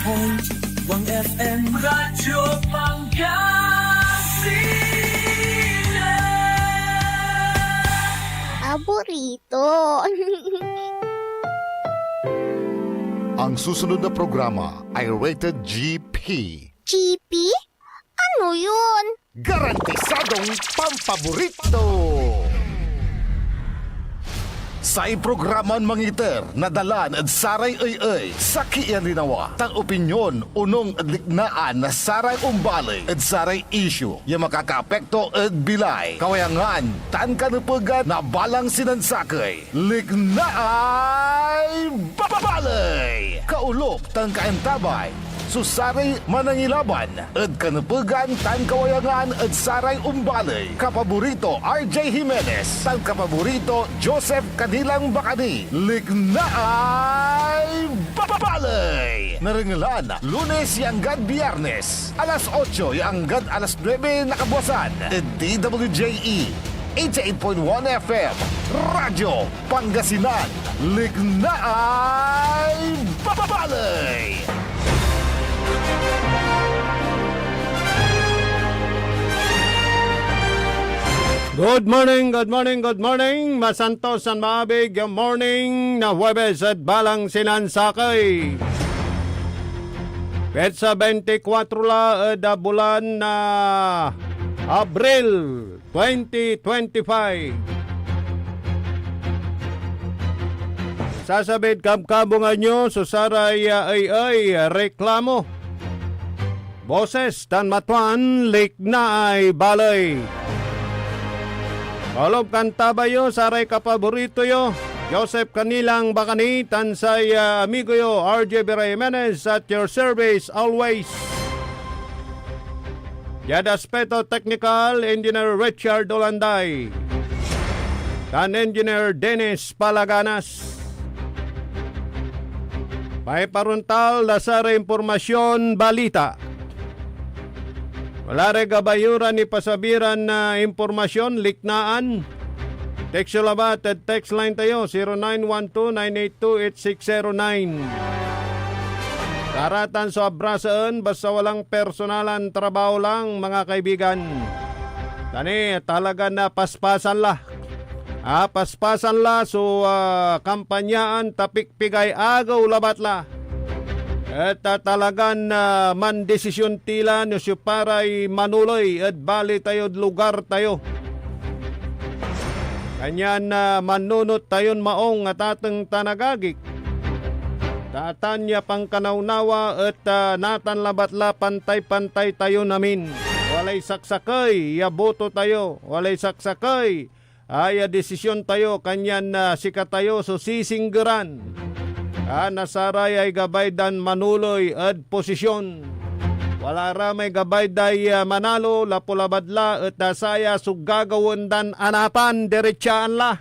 101.1 FM Radyo Pangasinan. Paborito. Ang susunod na programa ay rated GP. GP? Ano yun? Garantisadong pampaborito! Sa iprograman mangiter, nadalan at saray ay sa kiyan linawa. Tang opinyon, unong adliknaan na saray umbalay at saray issue. Yung makakaapekto at bilay. Kawayangan, tan kanupugan na balang sinansakay. Lignaay babalay! Kaulok, tang kaentabay. Susaray manangilaban at kanupugan tan kawayangan at saray umbalay. Kapaborito RJ Jimenez, tan kapaborito Joseph Kanilang Bakani. Lignaay babalay! Naringalan, Lunes yanggad Biyernes, alas 8 yanggad alas 9 nakabuasan. At DWJE 88.1 FM Radyo Pangasinan. Lignaay babalay! Good morning, good morning, good morning. Masantos and maabig yung morning na Huwebes at balang sinansakay. Petsa 24 la da bulan na Abril 2025. Sasabit kabkabungan nyo susaray ay reklamo. Boses tan matuan lik na ay balay. Kalob kantabayo, saray kapaborito yo, Joseph Kanilang Bakani, tansay amigo yo, RJ Jimenez, at your service always. Yadaspeto Technical, Engineer Richard Olanday, tan Engineer Dennis Palaganas. May paruntal na saray impormasyon balita. Wala rin gabayuran ni pasabiran na impormasyon, liknaan. Text labat at text line tayo, 0912-982-8609. Karatan sa abrasaan, basta walang personalan, trabaho lang mga kaibigan. Tani, talaga na paspasan la. Paspasan la, so kampanyaan, tapikpigay, agaw labat la. At talagan na mandesisyon tila no siya paray manuloy at bali tayo lugar tayo. Kanyan na manunot tayon maong at atang tanagagik. Tatanya pang kanawnawa at natan labatla pantay-pantay tayo namin. Walay saksakay, yaboto tayo. Walay saksakay, ay desisyon tayo. Kanyan na sikat tayo so sisinggeran. Nasaray ay gabaydan manuloy at posisyon. Wala ramay gabayday manalo, lapulabadla at nasaya so gagawin dan anapan, diretsaan la.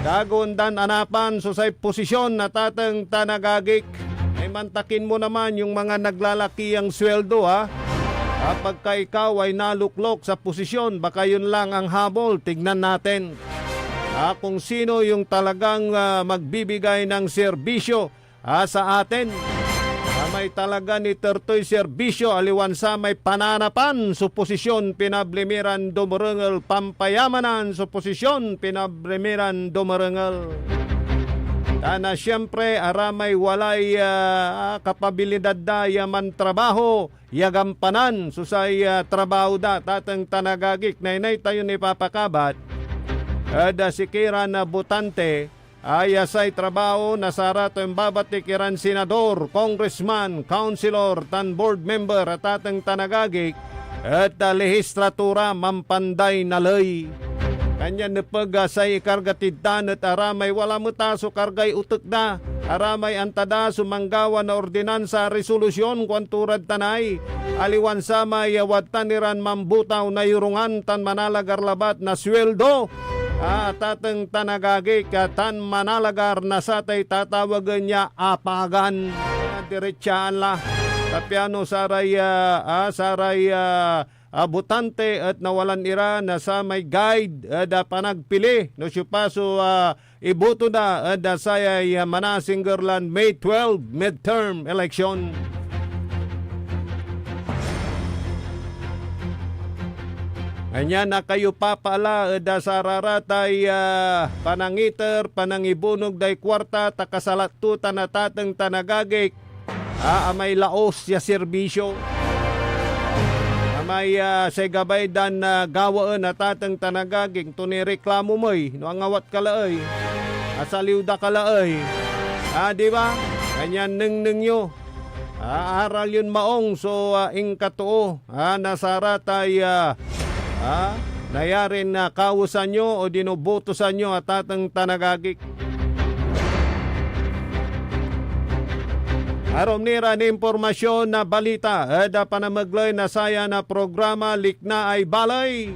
Gagawin dan anapan so say posisyon na tatang tanagagik. Ay mantakin mo naman yung mga naglalaki ang sweldo Pagka ikaw ay naluklok sa posisyon, baka yun lang ang habol, tignan natin. Kung sino yung talagang magbibigay ng serbisyo sa atin. May talaga ni tertoy serbisyo aliwan sa may pananapan sa posisyon pinablemiran dumarangal pampayamanan sa posisyon pinablemiran dumarangal. Na siyempre aramay walay kapabilidad da yaman trabaho yagampanan susay trabaho da tatang tanagagik na inay tayo ni papakabat. Sikiran na butante ay asay trabaho na sarato yung babatikiran senador, congressman, councilor, tan board member at atang tanagagik at lehislatura mampanday nalay. Kanya napag say kargatiddan at aramay wala mutaso kargay utok da. Aramay antada sumanggawa na ordinansa resolusyon kwanturad tanay. Aliwan sa may taniran mambutaw na yurungan tan manalagar labat na sweldo. Tatang tanagagik tan manalagar na satay tatawagan niya apagan. Diretsaan la. Tapiano saray butante at nawalan ira na sa may guide da panagpili no siya paso iboto na dasayay Manasinggerland May 12 midterm election. Anya na kayo papala da sa raratay panangiter, panangibunog day kwarta, takasalatutan na tatang tanagagik, amay laos ya serbisyo. Amay say gabay dan gawaan na tatang tanagagik, tunireklamo mo'y, no angawat kalaay, asaliw da kalaay. Di ba? Ganyan neng nyo. Aral yun maong, so ing katoo, nasaratay, nayarin na kawusan nyo o dinubutusan nyo at atang tanagagik. Arom nira ni impormasyon na balita, da panamaglay na saya na programa likna ay balay.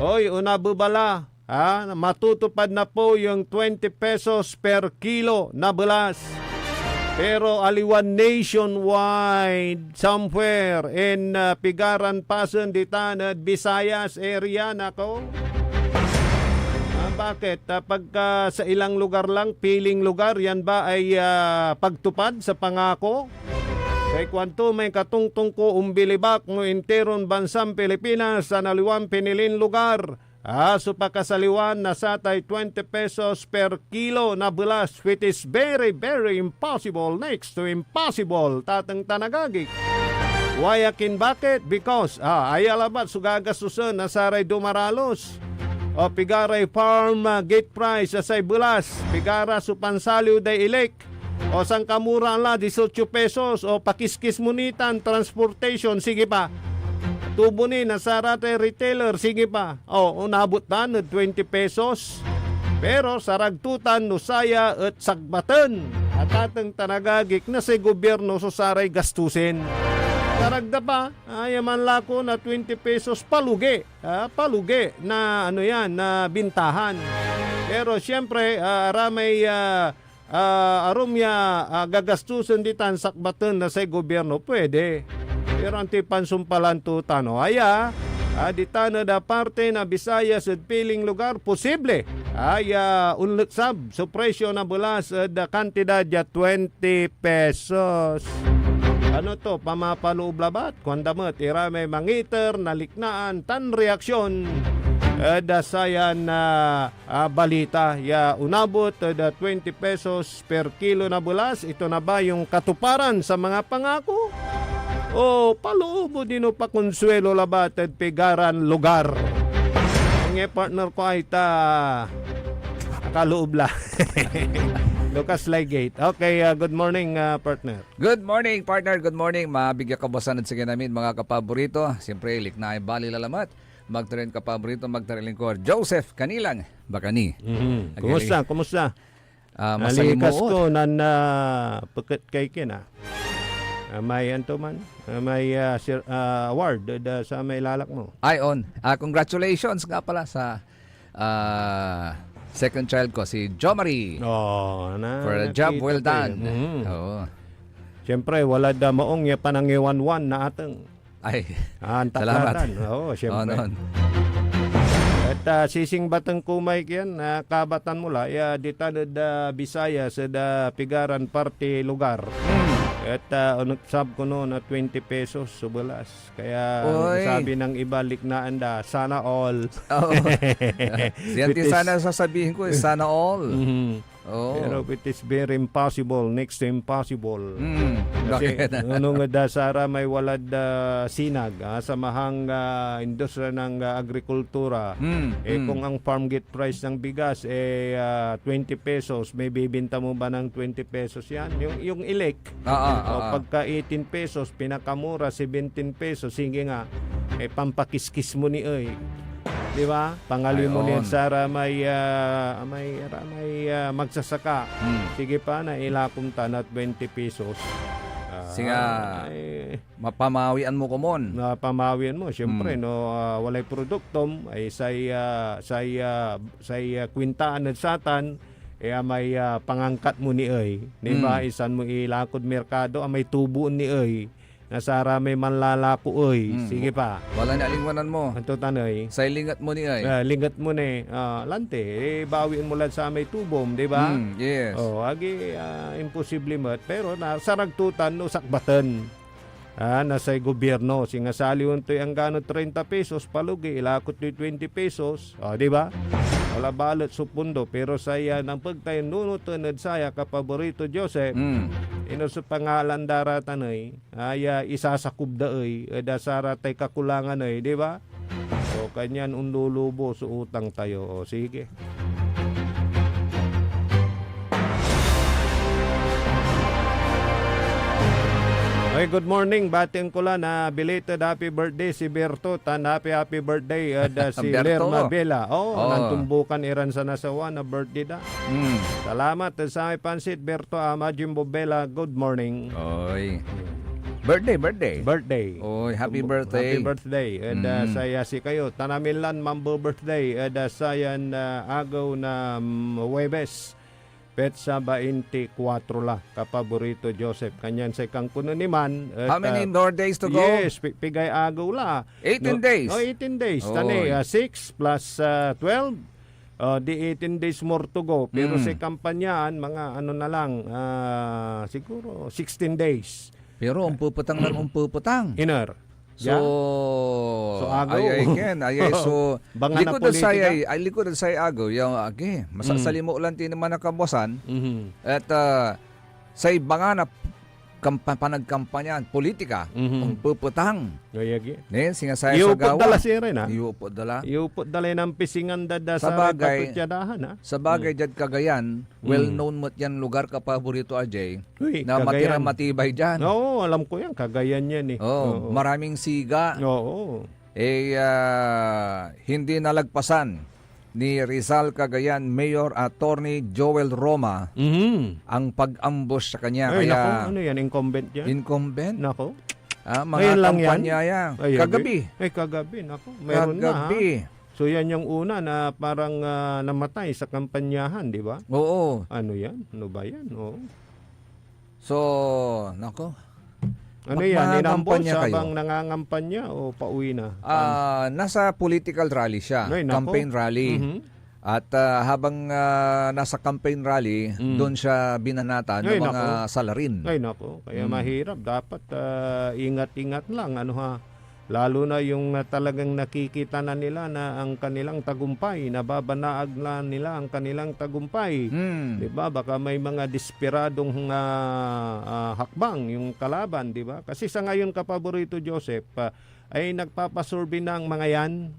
Oy, unabubala, matutupad na po yung 20 pesos per kilo na belas. Pero aliwan nationwide, somewhere in Pigaran, Pasen, Ditanad, Visayas area, nako. Bakit? Pagka sa ilang lugar lang, piling lugar, yan ba ay pagtupad sa pangako? Kay kwanto may katungtong ko umbilibak no interon bansang Pilipinas sa naliwan pinilin lugar. So pakasaliwan na satay 20 pesos per kilo na belas, which is very, very impossible, next to impossible, tatang tanagagik. Wayakin bakit? Because, ayalabat sugagasusan na saray dumaralos. O pigaray farm gate price asay belas, pigara supansaliw day ilik. O sang kamura la 18 pesos, o pakiskis munitan, transportation, sige pa. Tubo ni nasarate retailer, sige pa. Unabot na 20 pesos. Pero saragtutan no saya at sagbatan. At atang tanagagik na sa gobyerno so saray gastusin. Saragda pa, ayaman lako na 20 pesos palugi. Palugi na ano yan, na bintahan. Pero siyempre, aramay arumya gagastusin ditan sakbatan na sa gobyerno, pwede. Pero anti pansumpalan tutan, ditana da parte na Visayas at piling lugar, posible. Unlutsab, so presyo na bulas da kantidad ya 20 pesos. Ano to, pamapaloob labat? Kwandamat, iramay mangiter, naliknaan, tan reaksyon. Da sayan na balita, unabot da 20 pesos per kilo na bulas. Ito na ba yung katuparan sa mga pangako? Paloob mo din o pakonsuelo labat at pigaran lugar. Ang partner ko ay kaloob la. Lucas Ligate. Okay, good morning partner. Good morning partner, good morning. Mabigyan kabasan at sige namin mga kapaborito. Siyempre, likna ay bali lalamat. Magtarin kapaborito, magtarin ko. Joseph Kanilang, Bakani. Kumusta? Masalimuot. Alikas ko na pagkat kay Kina. May antuman, may award sa may lalak mo. Congratulations nga pala sa second child ko, si Jo Marie. For a job well done. Siyempre, wala da maong ya panangiwan-wan na atang. Salamat. Siyempre. At sising batang kumay kiyan, kabatan mula, ditanod Bisaya sa Pigaran parte lugar. At unutsab ko noon na 20 pesos subulas. Kaya sabi ng iba, liknaan sana all. Sana sasabihin ko, sana all. Pero it is very impossible, next to impossible. Kasi nung dasara may walad sinag sa mahang industriya ng agrikultura, kung ang farm gate price ng bigas 20 pesos, may bibinta mo ba ng 20 pesos yan? Yung ilik, pagka 18 pesos, pinakamura 17 pesos, sige nga, pampakiskis mo ni di ba? Pangali mo niyan Sara may magsasaka. Sige pa na ilapunta na 20 pesos. Mapamawian mo kumon. Pamawian mo siyempre walay produktom ay say kwintaan at satan may pangangkat mo ni di ba? Isan mo ilakod merkado may tubuon ni Nasara may manlalako oy. Sige pa. Wala na alingwanan mo. Anto tanoy. Sa ilingat mo ni ay. Lingat mo ni lante bawiin mo lang sa may tubom, di ba? Yes. Agi imposible mat pero na saragtutan no sakbatan. Nasa'y gobyerno singa sali untoy ang gano 30 pesos palugi ilakot ni 20 pesos. Di ba? Wala balot sa pundo pero saya ng pagtayo nunutan at saya kapaborito Joseph. Ino sa pangalan daratan ay isasakub da ay dasara tay kakulangan ay, di ba? So kanyan unlulubo sa utang tayo. Sige. Hey, good morning. Batiin ko lang na belated happy birthday si Berto. Happy birthday si Berto. Lerma Bela. Nantumbukan iran sa nasawa na birthday da. Salamat sa may pansit Berto Jimbo Bela. Good morning. Oy. Birthday. Birthday. Oy, happy birthday. Happy birthday. Saya si kayo. Tanamilan mambo birthday. Sayan agaw na Huwebes. Petsa 24 la kapaborito Joseph. Kanyan sa kang kuno ni man. How many more days to go? Yes, pigay agaw la. 18 days. 18 days. Oy. Tani, 6 plus 12. Di 18 days more to go. Pero sa kampanyaan, mga ano na lang, siguro 16 days. Pero umpuputang lang umpuputang. Inner. So, agaw. ayay, so, Banga na likod sa politika. likod sa agaw, yung, masasali mo ulan tin naman ang kabuasan, Mhm. at sa banga na panagkampanyan, politika, umpuputang. Gayagi. Singasaya sa Iupot gawa. dala siya rin, ha? Iupot dala. Iupot dala ng pisingan dada Sa sa bagay. patutyadahan, ha? Sa bagay dyan Cagayan, well-known mo yan lugar ka paborito, Ajay, Uy, na Cagayan. matira-matibay dyan. Oo, alam ko yan. Cagayan yan, eh. Oh, maraming siga. Oo. Hindi nalagpasan ni Rizal Cagayan Mayor Attorney Joel Roma ang pag-ambush sa kanya. Ay, Kaya nako, ano yan? Incumbent yan? incumbent, Nako. mga Ngayon lang yan? kampanya yan. Ay, Kagabi. Ay, kagabi. Nako, meron Kagabi. na, ha? So, yan yung una na parang namatay sa kampanyahan, di ba? Oo. Ano yan? Ano ba yan? Oo. So, nako. Ano yan? Inambos Magmakampanya kayo? habang nangangampanya o pauwi na? Nasa political rally siya. Ay, nako. Campaign rally. At habang nasa campaign rally, doon siya binanatan ng Ay, mga nako. salarin. Ay, nako. Kaya mahirap. Dapat ingat-ingat lang. Ano ha? Lalo na yung talagang nakikita na nila na ang kanilang tagumpay, nababanaag na nila ang kanilang tagumpay. Di ba? Baka may mga desperadong hakbang yung kalaban, di ba? Kasi sa ngayon, kapaborito Joseph, ay nagpapasurvey na ang mga yan.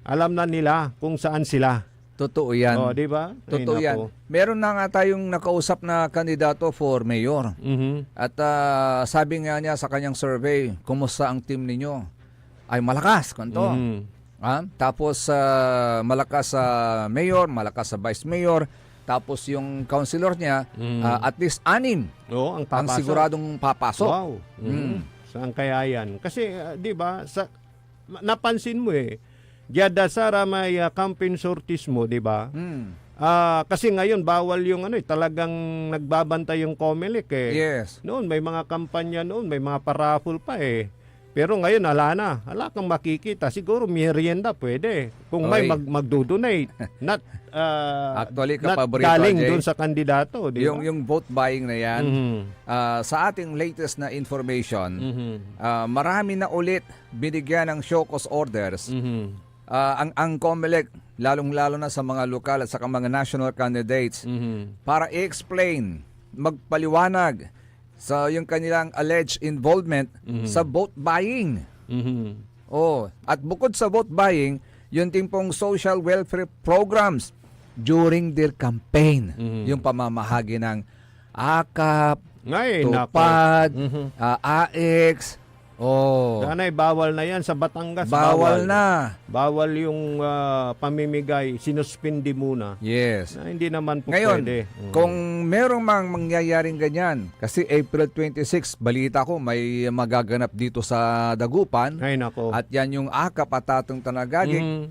Alam na nila kung saan sila. Totoo yan. Di ba? Totoo Ay, yan. nako. Meron na nga tayong nakausap na kandidato for mayor. At sabi nga niya sa kanyang survey, kumusta ang team ninyo? Ay malakas, kanto. Tapos malakas sa mayor, malakas sa vice mayor. Tapos yung councilor niya, at least 6 Oo, ang ang papasok. siguradong papasok. Wow. Saan kaya yan? Kasi, di ba, napansin mo Diada Sara may campaign sorties mo, di ba? Kasi ngayon, bawal yung talagang nagbabantay yung COMELEC Yes. Noon, may mga kampanya noon, may mga paraffol pa Pero ngayon, ala kang makikita. Siguro merienda pwede. Kung may Okay. magdo-donate. Not, Actually, not kapaborito, galing Jay, doon sa kandidato, di ba? yung vote buying na yan, Mhm. sa ating latest na information, Mhm. marami na ulit binigyan ng show cause orders. Mhm. Ang COMELEC, lalong-lalo na sa mga lokal at sa mga national candidates, Mhm. para i-explain, magpaliwanag sa yung kanilang alleged involvement sa vote buying. Mhm. At bukod sa vote buying, yung timpong social welfare programs during their campaign. Yung pamamahagi ng AKAP, Ngay, nako. Tupad, Mhm. AX. Danay, bawal na yan sa Batangas. Bawal na. Bawal yung pamimigay, sinuspindi muna. Yes. Na hindi naman po Ngayon, pwede. kung merong mangyayaring ganyan, kasi April 26, balita ko may magaganap dito sa Dagupan, Ay, nako. at yan yung AKAP at Tatong Tanagagig, Mhm.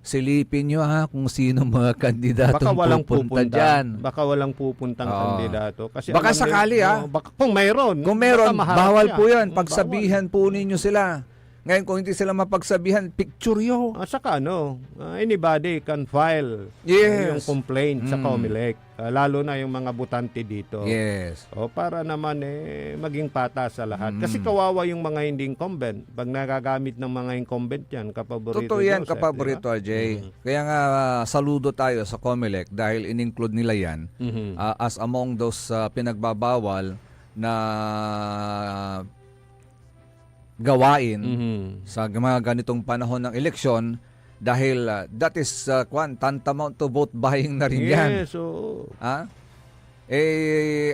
silipin nyo ha kung sino mga kandidato Baka walang pupunta pupunta. dyan. Baka walang pupuntang Oo. kandidato. Kasi Baka alam sakali, niyo, baka, kung mayroon. Kung meron, baka maharap bawal siya. po yan. Bawal. Pagsabihan po ninyo sila. Ngayon, kung hindi sila mapagsabihan, picture yo. Saka anybody can file Yes. yung complaint sa Mm. COMELEC. Lalo na yung mga butante dito. Yes. Para naman maging patas sa lahat. Kasi kawawa yung mga hindi incumbent. Pag nagagamit ng mga incumbent yan, kapaborito Totoo yan, Joseph, kapaborito, di ba? RJ. Kaya nga, saludo tayo sa COMELEC dahil in-include nila yan as among those pinagbabawal na gawain sa mga ganitong panahon ng eleksyon dahil that is tantamount to vote buying na rin yan. Yes, oo.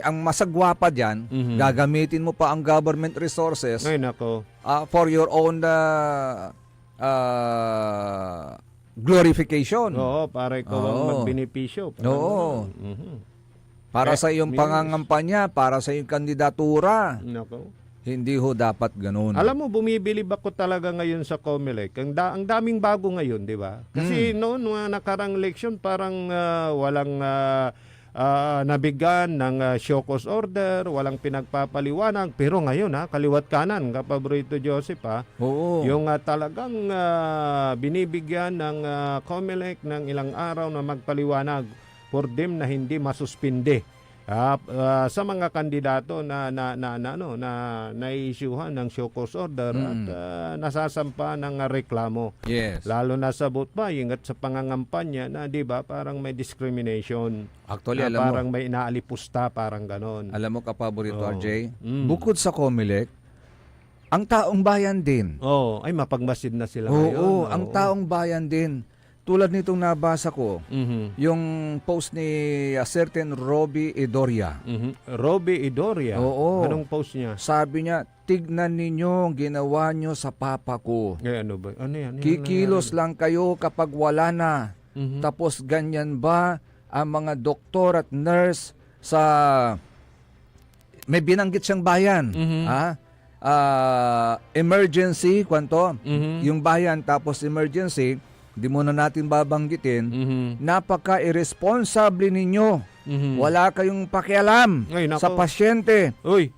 Ang masagwa pa dyan, gagamitin mo pa ang government resources Ngayon ako. for your own glorification. Oo, para ikaw ang Oo. magbenepisyo. Oo. Para Eh, sa iyong means- pangangampanya, para sa iyong kandidatura. Nako. Hindi ho dapat ganun. Alam mo, bumibili ba ko talaga ngayon sa COMELEC? Ang daming bago ngayon, di ba? Kasi noon, mga nakarang election, parang walang nabigyan ng show cause order, walang pinagpapaliwanag. Pero ngayon, kaliwat kanan, kapaborito Joseph, Oo. yung talagang binibigyan ng COMELEC ng ilang araw na magpaliwanag for them na hindi masuspinde. Sa mga kandidato na na-issuehan ng show cause order at nasasampa ng reklamo. Yes. Lalo na sa vote buying at sa pangangampanya na 'di ba parang may discrimination. Actually, Na alam parang mo, may inaalipusta parang ganon. kapaborito, Oo. RJ, Mm. bukod sa COMELEC, ang taong bayan din. Ay mapagmasid na sila ngayon. Oo, ang taong bayan din. Tulad nitong nabasa ko, yung post ni a certain Robbie Edoria. Robbie Edoria. Oo. Anong post niya? Sabi niya, tignan ninyo ang ginawa nyo sa papa ko. Ano ba? Ano yan? Kikilos lang kayo kapag wala na. Tapos ganyan ba ang mga doktor at nurse sa may binanggit siyang bayan? Emergency, kwanto? Yung bayan tapos emergency, di muna natin babanggitin. Napaka-irresponsible ninyo. Wala kayong pakialam Ay, nako. sa pasyente. Uy.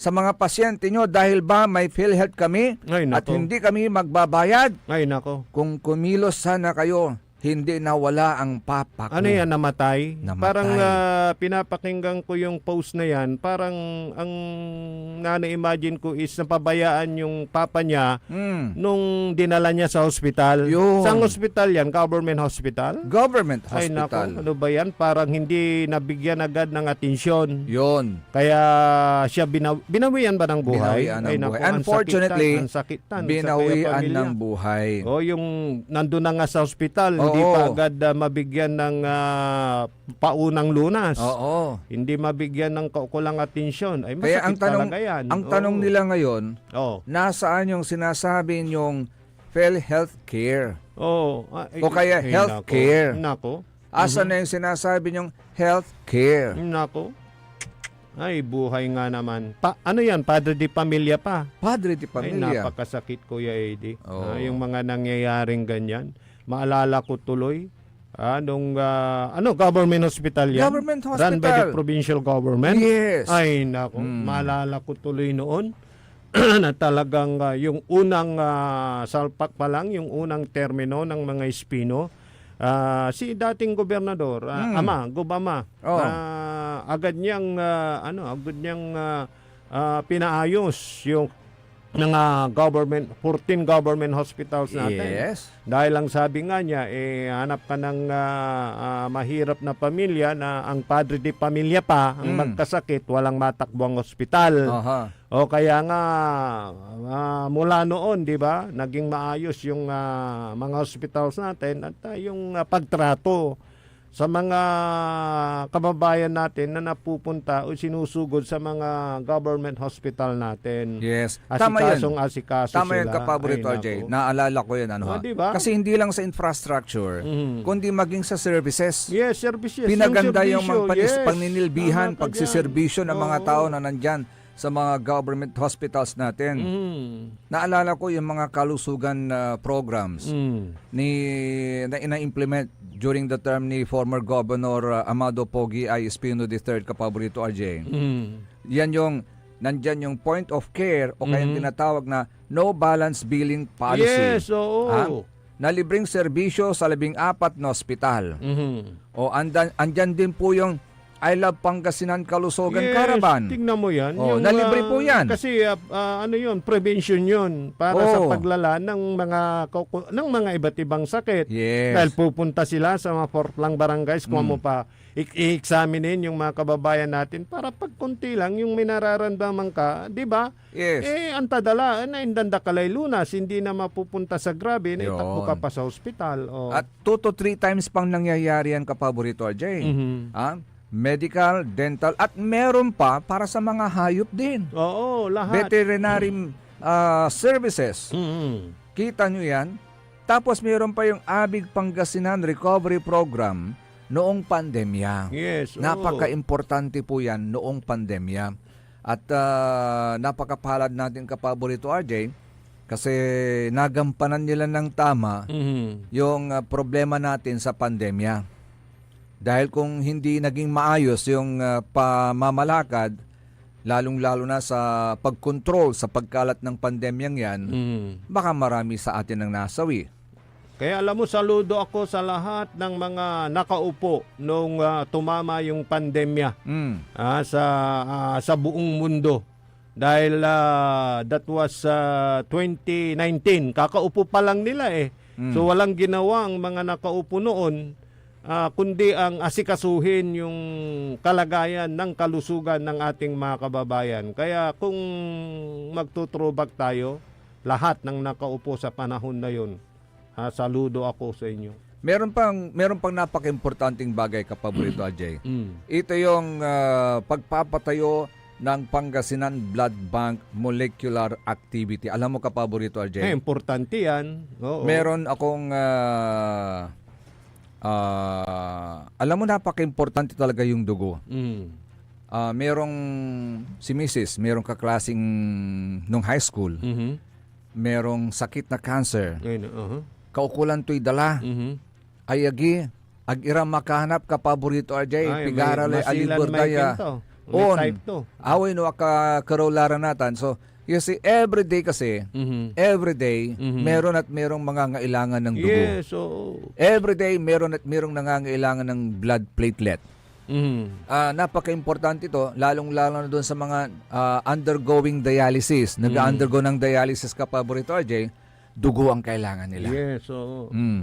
Sa mga pasyente nyo dahil ba may PhilHealth kami Ay, at nako. hindi kami magbabayad. Ay, nako. Kung kumilos sana kayo, hindi nawala ang papa ko. Ano yan, namatay? Namatay. Parang pinapakinggan ko yung post na yan. Parang ang nana-imagine ko is napabayaan yung papa niya nung dinala niya sa hospital. Yun. Saan hospital yan? Government hospital? Government Ay, nako. hospital. Ano ba yan? Parang hindi nabigyan agad ng atensyon. Yun. Kaya siya binawian ba ng buhay? Binawian ng Ay, nako, buhay. Unfortunately, ang sakitan, binawian ng buhay. yung nandun na nga sa hospital, hindi Oo. pa agad mabigyan ng paunang lunas. Oo. Hindi mabigyan ng kaukulang atensyon. Ay, Kaya masakit ang tanong, talaga yan. ang tanong nila ngayon, nasaan yung sinasabi nyong PhilHealth care? O kaya health care. Nako. Asan na yung sinasabi nyong health care? Nako. Ay, buhay nga naman. Ano yan? Padre de Pamilya pa. Padre de Ay, Pamilya. napakasakit, Kuya Eddie. Oo. Yung mga nangyayaring ganyan. Maalala ko tuloy, nung government hospital yan? Government Run by the hospital. provincial government? Yes. Ay, nako. Maalala ko tuloy noon na talagang yung unang salpak pa lang, yung unang termino ng mga Espino, si dating gobernador, Gubama, Oh. agad niyang pinaayos yung mga 14 government hospitals natin. Yes. Dahil ang sabi nga niya, hanap ka ng mahirap na pamilya na ang padre de pamilya pa, ang magkasakit, walang matakbo ang ospital. Aha. O kaya nga, mula noon, di ba, naging maayos yung mga hospitals natin at yung pagtrato sa mga kababayan natin na napupunta o sinusugod sa mga government hospital natin. Yes. Tama yan. Asikaso Tama sila. yan, kapaborito, Ay, RJ. nako. Naalala ko yan. Diba? Kasi hindi lang sa infrastructure, kundi maging sa services. Yes, services. Pinaganda yung serbisyo, mga paninilbihan, Tama ka pagsiservisyo dyan. ng mga Oo. tao na nandyan. sa mga government hospitals natin. Naalala ko yung mga kalusugan programs na ina-implement during the term ni former Governor Amado Pogi I. Espino III, Kapaborito RJ. Yan yung nandyan yung point of care o kaya tinatawag na no balance billing policy. Yes, oo. Na libreng serbisyo sa 14 na ospital. O andyan din po yung I Love Pangasinan Kalusugan Caravan. Tingnan mo yan. Oh, nalibre po yan. Kasi ano yun, prevention yun para sa paglala ng mga iba't ibang sakit. Yes. Dahil pupunta sila sa mga fourth-lang barangays kung mo pa i-examinin yung mga kababayan natin para pag kunti lang yung may nararamdaman ka, di ba? Yes. Antadala, na indanda kalay lunas, hindi na mapupunta sa grabe, na Yun. itakbo ka pa sa ospital. Oh. At 2 to 3 times pang nangyayari yan, Kapaborito RJ. Medical, dental, at meron pa para sa mga hayop din. Oo, lahat. Veterinary services. Kita nyo yan? Tapos meron pa yung Abig Pangasinan Recovery Program noong pandemya. Yes. Napaka-importante po yan noong pandemya. At napakapalad natin, Kapaborito RJ, kasi nagampanan nila ng tama yung problema natin sa pandemya. Dahil kung hindi naging maayos yung pamamalakad, lalong-lalo na sa pagkontrol sa pagkalat ng pandemyang yan, baka marami sa atin ang nasawi. Kaya alam mo, saludo ako sa lahat ng mga nakaupo nung tumama yung pandemya sa buong mundo. Dahil that was 2019, kakaupo pa lang nila eh. So walang ginawa ang mga nakaupo noon, kundi ang asikasuhin yung kalagayan ng kalusugan ng ating mga kababayan. Kaya kung magtutrobak tayo, lahat ng nakaupo sa panahon na yun, saludo ako sa inyo. Meron pang napaka-importanting bagay, Kapaborito Ajay. Ito yung pagpapatayo ng Pangasinan Blood Bank Molecular Activity. Alam mo, Kapaborito Ajay? Importante yan. Oo. Meron akong alam mo, napaka-importante talaga yung dugo. Merong si Mrs., merong kaklasing nung high school, merong sakit na cancer. Kaukulan to'y dala. Ayagi, ag-ira makahanap, Kapaborito RJ, pigarale, alibor daya. Away no, karolaran natin. So, you see, everyday kasi, everyday, meron at merong mga ngailangan ng dugo. Yes, Everyday, meron at merong nangangailangan ng blood platelet. Napaka-importante ito, lalong-lalo na doon sa mga undergoing dialysis. Nag-undergo ng dialysis, Kapaborito RJ, dugo ang kailangan nila. Yes,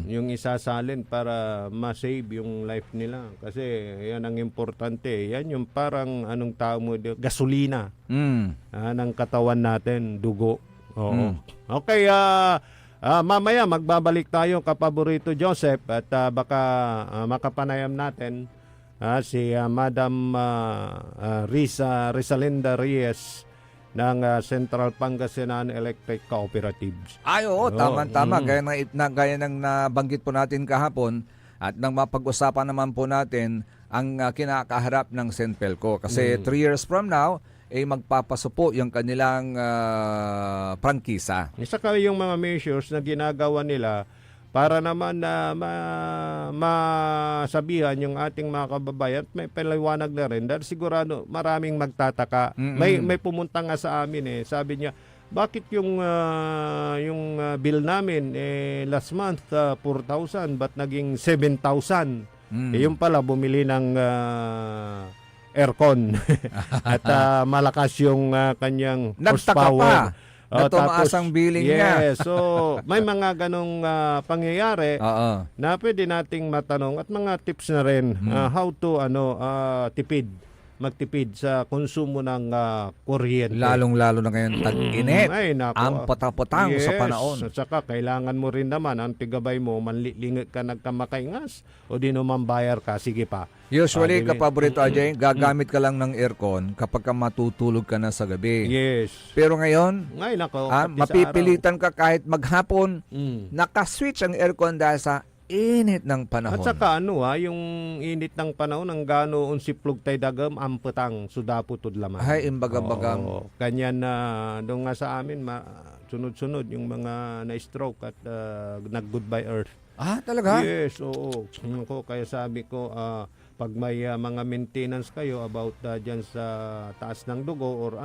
yung isasalin para ma-save yung life nila. Kasi yan ang importante. Yan yung parang anong tawag mo, gasolina ng katawan natin, dugo. Okay, mamaya magbabalik tayo, Kapaborito Joseph, at baka makapanayam natin si Madam Risalinda Reyes ng Central Pangasinan Electric Cooperatives. Oo, tama-tama. Gaya ng nabanggit po natin kahapon at nang mapag-usapan naman po natin ang kinakaharap ng Senpelco. Kasi 3 years from now, magpapasupo yung kanilang prangkisa. Isa ka yung mga measures na ginagawa nila para naman na masabihan yung ating mga kababayan, may paliwanag na rin dahil sigurado maraming magtataka. May pumunta nga sa amin sabi niya, bakit yung bill namin last month 4,000 but naging 7,000? Yung pala bumili ng aircon at malakas yung kanyang horsepower. Tumaas ang billing niya. So may mga ganong pangyayari na pwede nating matanong at mga tips na rin how to magtipid sa konsumo ng kuryente. Lalong-lalo na ngayon tag-init. Ang patapotang sa panahon. At saka kailangan mo rin naman ang tigabay mo, manlilingit ka nagkamakaingas o di naman bayar ka, sige pa. Usually, Kapaborito Ajay, gagamit ka lang ng aircon kapag ka matutulog ka na sa gabi. Yes. Pero ngayon, nako, mapipilitan ka kahit maghapon, nakaswitch ang aircon dahil sa init ng panahon. At saka yung init ng panahon, ang ganoon si plug tay dagam, ampetang sudapo tudlaman. Ay, imbaga-bagang. Kanyan na doon nga sa amin, sunod-sunod yung mga na-stroke at nag-goodbye earth. Ah, talaga? Yes, oo. Kaya sabi ko, pag may mga maintenance kayo about dyan sa taas ng dugo or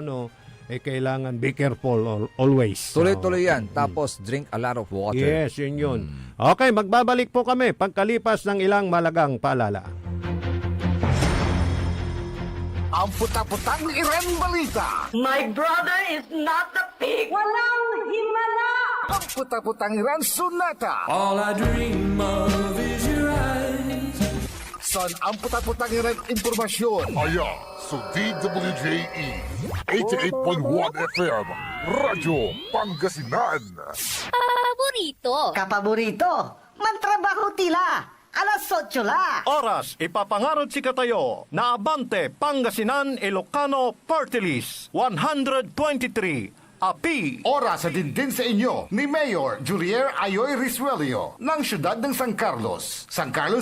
kailangan be careful always. Tuloy-tuloy yan. Tapos, drink a lot of water. Yes, yun. Okay, magbabalik po kami pagkalipas ng ilang malagang paalala. Ang puta-putang Iren Balita. My brother is not a pig. Walang himala! Ang puta-putang Iren Sunata. All I dream of is your eyes. Son, ang puta-putang Iren Impormasyon. Aya sa DWJE 88.1 FM Radyo Pangasinan. Paborito. Kapaborito, mantrabaho tila. Alas 8 la. Oras, ipapangarod si katayo na Abante Pangasinan Ilocano Party List 123. Api. Oras sa din sa inyo ni Mayor Julier Ayoy Risuelio ng siyudad ng San Carlos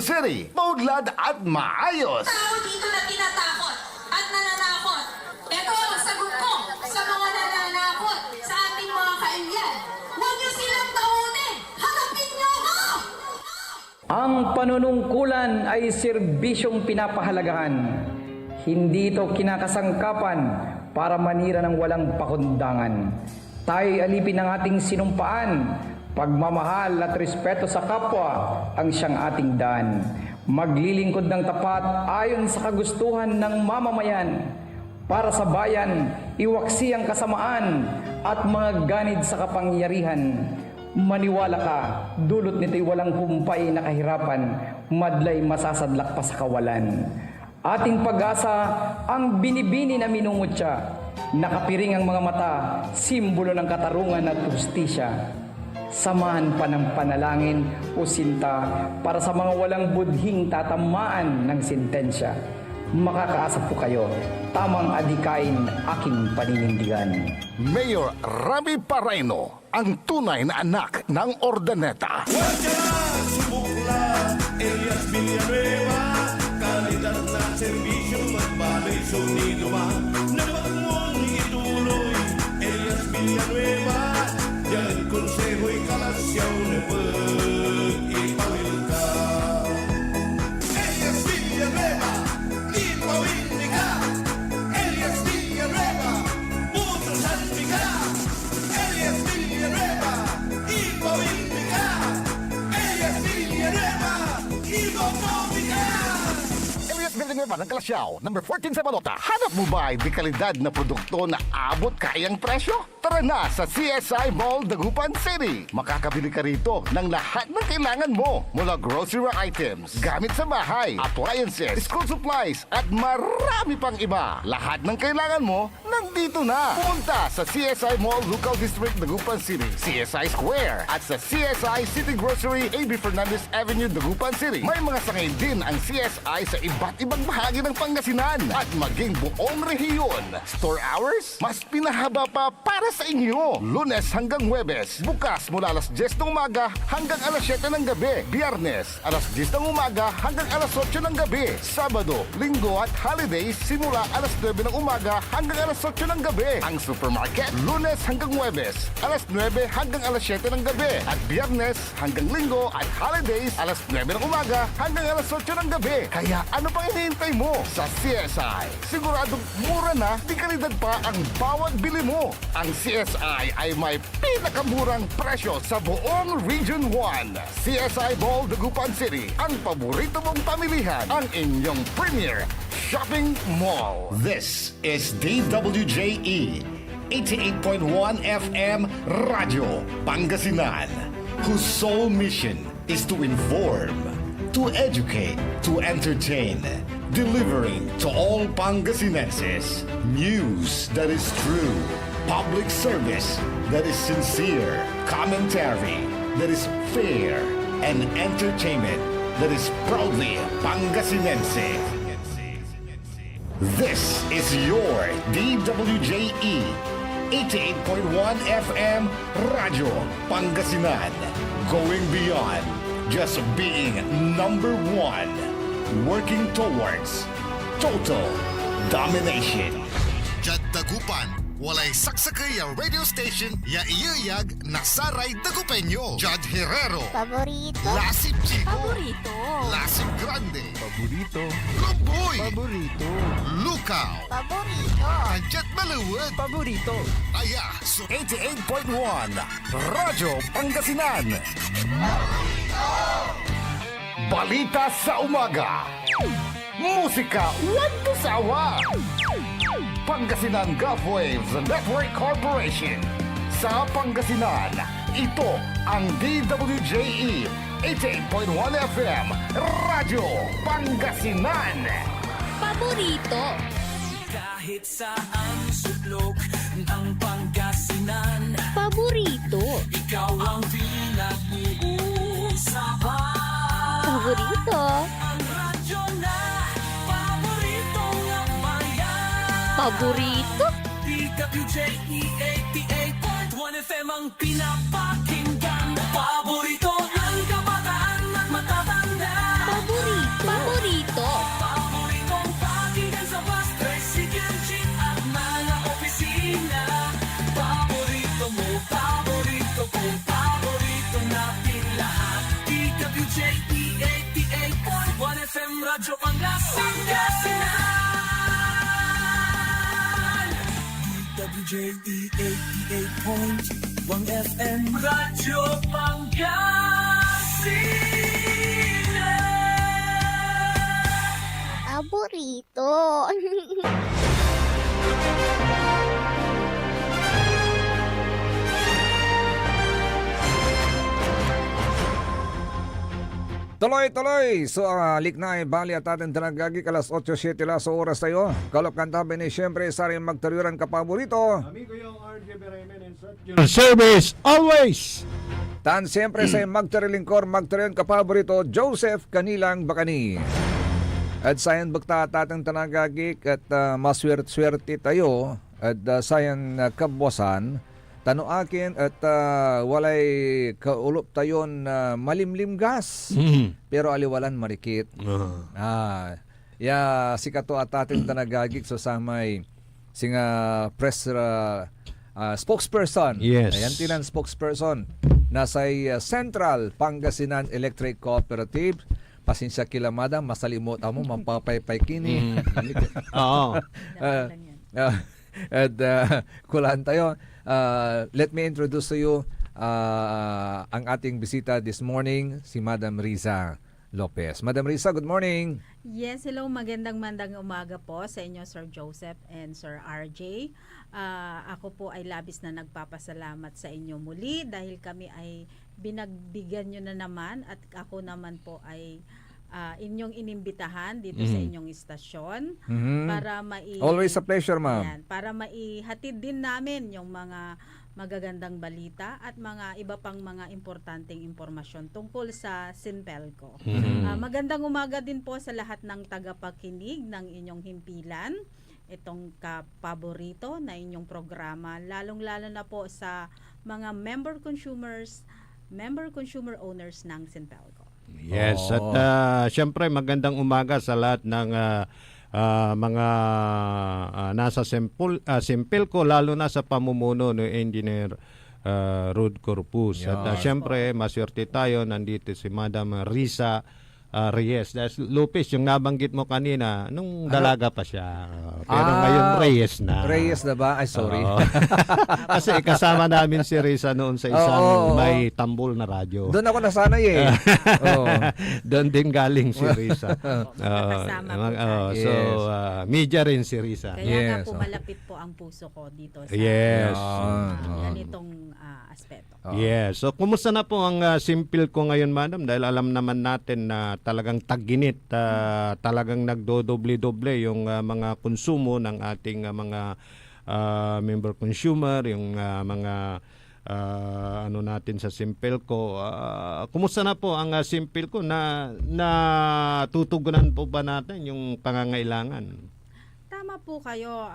City, maudlad at maayos. Tao dito na tinatakot at nananakot. Ito ang sagot ko sa mga nananakot sa ating mga kailyan. Huwag niyo silang takutin. Harapin niyo ako! Ang panunungkulan ay serbisyong pinapahalagahan. Hindi ito kinakasangkapan para manira ng walang pakundangan. Tayo'y alipin ng ating sinumpaan. Pagmamahal at respeto sa kapwa ang siyang ating daan. Maglilingkod ng tapat ayon sa kagustuhan ng mamamayan. Para sa bayan, iwaksi ang kasamaan at mga ganid sa kapangyarihan. Maniwala ka, dulot nito'y walang humpay na kahirapan, madlay masasadlak pa sa kawalan. Ating pag-asa ang binibini na minungutya, nakapiring ang mga mata, simbolo ng katarungan at hustisya. Samahan pa ng panalangin o sinta para sa mga walang budhing tatamaan ng sentensya. Makakaasa po kayo, tamang adikain aking paninindigan. Mayor Rami Pareno, ang tunay na anak ng Ordaneta. Subok la, Elias Villanueva, kalidad na serbisyo at balay sunido ba? Dapat mong ituloy, Elias Villanueva, yan konseho'y kalasyaw na pag-ipawil ka. Elias Villanueva, ipawil ka. Elias Villanueva, putusan ka. Elias Villanueva, ipawil ka. Elias Villanueva, ibobobi ka. Elias Villanueva ng Kalasyaw, number 14 sa Balota. Hanap mo ba di kalidad na produkto na abot kayang presyo? Tara na sa CSI Mall, Dagupan City. Makakabili ka rito ng lahat ng kailangan mo. Mula grocery items, gamit sa bahay, appliances, school supplies, at marami pang iba. Lahat ng kailangan mo, nandito na. Pumunta sa CSI Mall, Local District, Dagupan City, CSI Square, at sa CSI City Grocery, A.B. Fernandez Avenue, Dagupan City. May mga sangay din ang CSI sa iba't ibang bahagi ng Pangasinan at maging buong rehiyon. Store hours, mas pinahaba pa para sa inyo. Lunes hanggang Huwebes, bukas mula alas 10 ng umaga hanggang alas 7 ng gabi. Biyernes, alas 10 ng umaga hanggang alas 8 ng gabi. Sabado, Linggo at holidays, simula alas 9 ng umaga hanggang alas 8 ng gabi. Ang supermarket, Lunes hanggang Huwebes, alas 9 hanggang alas 7 ng gabi. At Biyernes hanggang Linggo at holidays, alas 9 ng umaga hanggang alas 8 ng gabi. Kaya ano pang hinihintay mo? Sa CSI, siguradong mura na, di kalidad pa ang bawat bili mo. Ang CSI ay may pinakamurang presyo sa buong Region 1. CSI Mall, Dagupan City, ang paborito mong pamilihan, ang inyong premier shopping mall. This is DWJE 88.1 FM Radio Pangasinan, whose sole mission is to inform, to educate, to entertain, delivering to all Pangasinenses news that is true, public service that is sincere, commentary that is fair, and entertainment that is proudly Pangasinense. This is your DWJE 88.1 FM Radio Pangasinan, going beyond just being number one, working towards total domination. Jad Dagupan, walay saksakay ang radio station ya iyayag na Saray Dagupeño. Jad Herrero, Paborito. Lasip Chico, Paborito. Lasip Grande, Paborito. Lumboy, Paborito. Lukaw, Paborito. Jet Maluwag, Paborito. Aya, so 88.1, Radyo Pangasinan. Balita sa umaga. Musika walang sawa. Pangasinan Gulf Waves Network Corporation. Sa Pangasinan, ito ang DWJE 88.1 FM, Radyo Pangasinan. Paborito. Kahit saan sulok ng Pangasinan, Paborito. ikaw ang pinag-uusapan. Paborito. Ang radyo na paborito ng bayan. Paborito. DWJE 88.1 FM ang pinapakinggan. Paborito ng kabataan at matatanda. Paborito. Paborito. Paboritong pakinggan sa bus, tricycle, jeep at mga opisina. Paborito mo, paborito ko, paborito natin lahat. DWJE 88.1 FM, Radyo Pangasinan. DWJE 88.1 FM, Radyo Pangasinan. Paborito. Tuloy-tuloy! So, liknay, bali at ating tanagagi alas 8:07 la sa oras tayo. Kalop kantabi ni siyempre sa rin magtariuran ka paborito. Amigo yung RJ Beremen and your service always. Tan siyempre sa magtarilingkor, magtariuran ka paborito, Joseph Kanilang Bakani. At sayan bakta at ating tanagagik at maswerte tayo at sayan kabwasan. Tano akin at walay kaulop tayon malimlim gas. Pero aliwalan marikit. Ya sikato at ating tanagagik so samay singa press spokesperson. Yes. Ayan tinan spokesperson. Nasay Central Pangasinan Electric Cooperative. Pasensya kilamada, masalimot mo, mampapaypay kini. Oo. At kulaan tayo. Let me introduce to you ang ating bisita this morning, si Madam Riza Lopez. Madam Riza, good morning. Yes, hello. Magandang umaga po sa inyo, Sir Joseph and Sir RJ. Ako po ay labis na nagpapasalamat sa inyo muli dahil kami ay binagbigyan nyo na naman at ako naman po ay inyong inimbitahan dito sa inyong istasyon para Always a pleasure, ma'am. Yan, para maihatid din namin yung mga magagandang balita at mga iba pang mga importanteng impormasyon tungkol sa Sinpelco. Magandang umaga din po sa lahat ng tagapakinig ng inyong himpilan. Itong kapaborito na inyong programa, lalong-lalo na po sa mga member consumer owners ng Sinpelco. Yes, at syempre magandang umaga sa lahat ng mga nasa Simpelco, lalo na sa pamumuno ni Engineer Rod Corpus. At syempre maswerte tayo, nandito si Madam Riza Reyes. Lopez, yung nabanggit mo kanina, nung dalaga pa siya. Pero ngayon Reyes na. Reyes na ba? Ay, sorry. Kasi kasama namin si Riza noon sa isang may tambol na radyo. Doon ako nasanay eh. Doon din galing si Riza. Nakasama So, media rin si Riza. Kaya nga po malapit po ang puso ko dito sa ganitong aspeto. Yes. So, kumusta na po ang Simpelco ngayon, madam? Dahil alam naman natin na talagang tag-init, talagang nagdodoble-doble yung mga konsumo ng ating mga member consumer, yung mga ano natin sa Simpelco. Kumusta na po ang Simpelco? Na tutugunan po ba natin yung pangangailangan? Tama po kayo,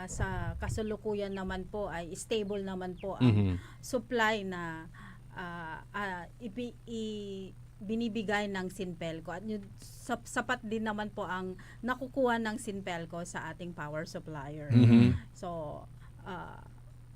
sa kasalukuyan naman po ay stable naman po ang supply na binibigay ng Sinpelco at yun, sapat din naman po ang nakukuha ng Sinpelco sa ating power supplier. So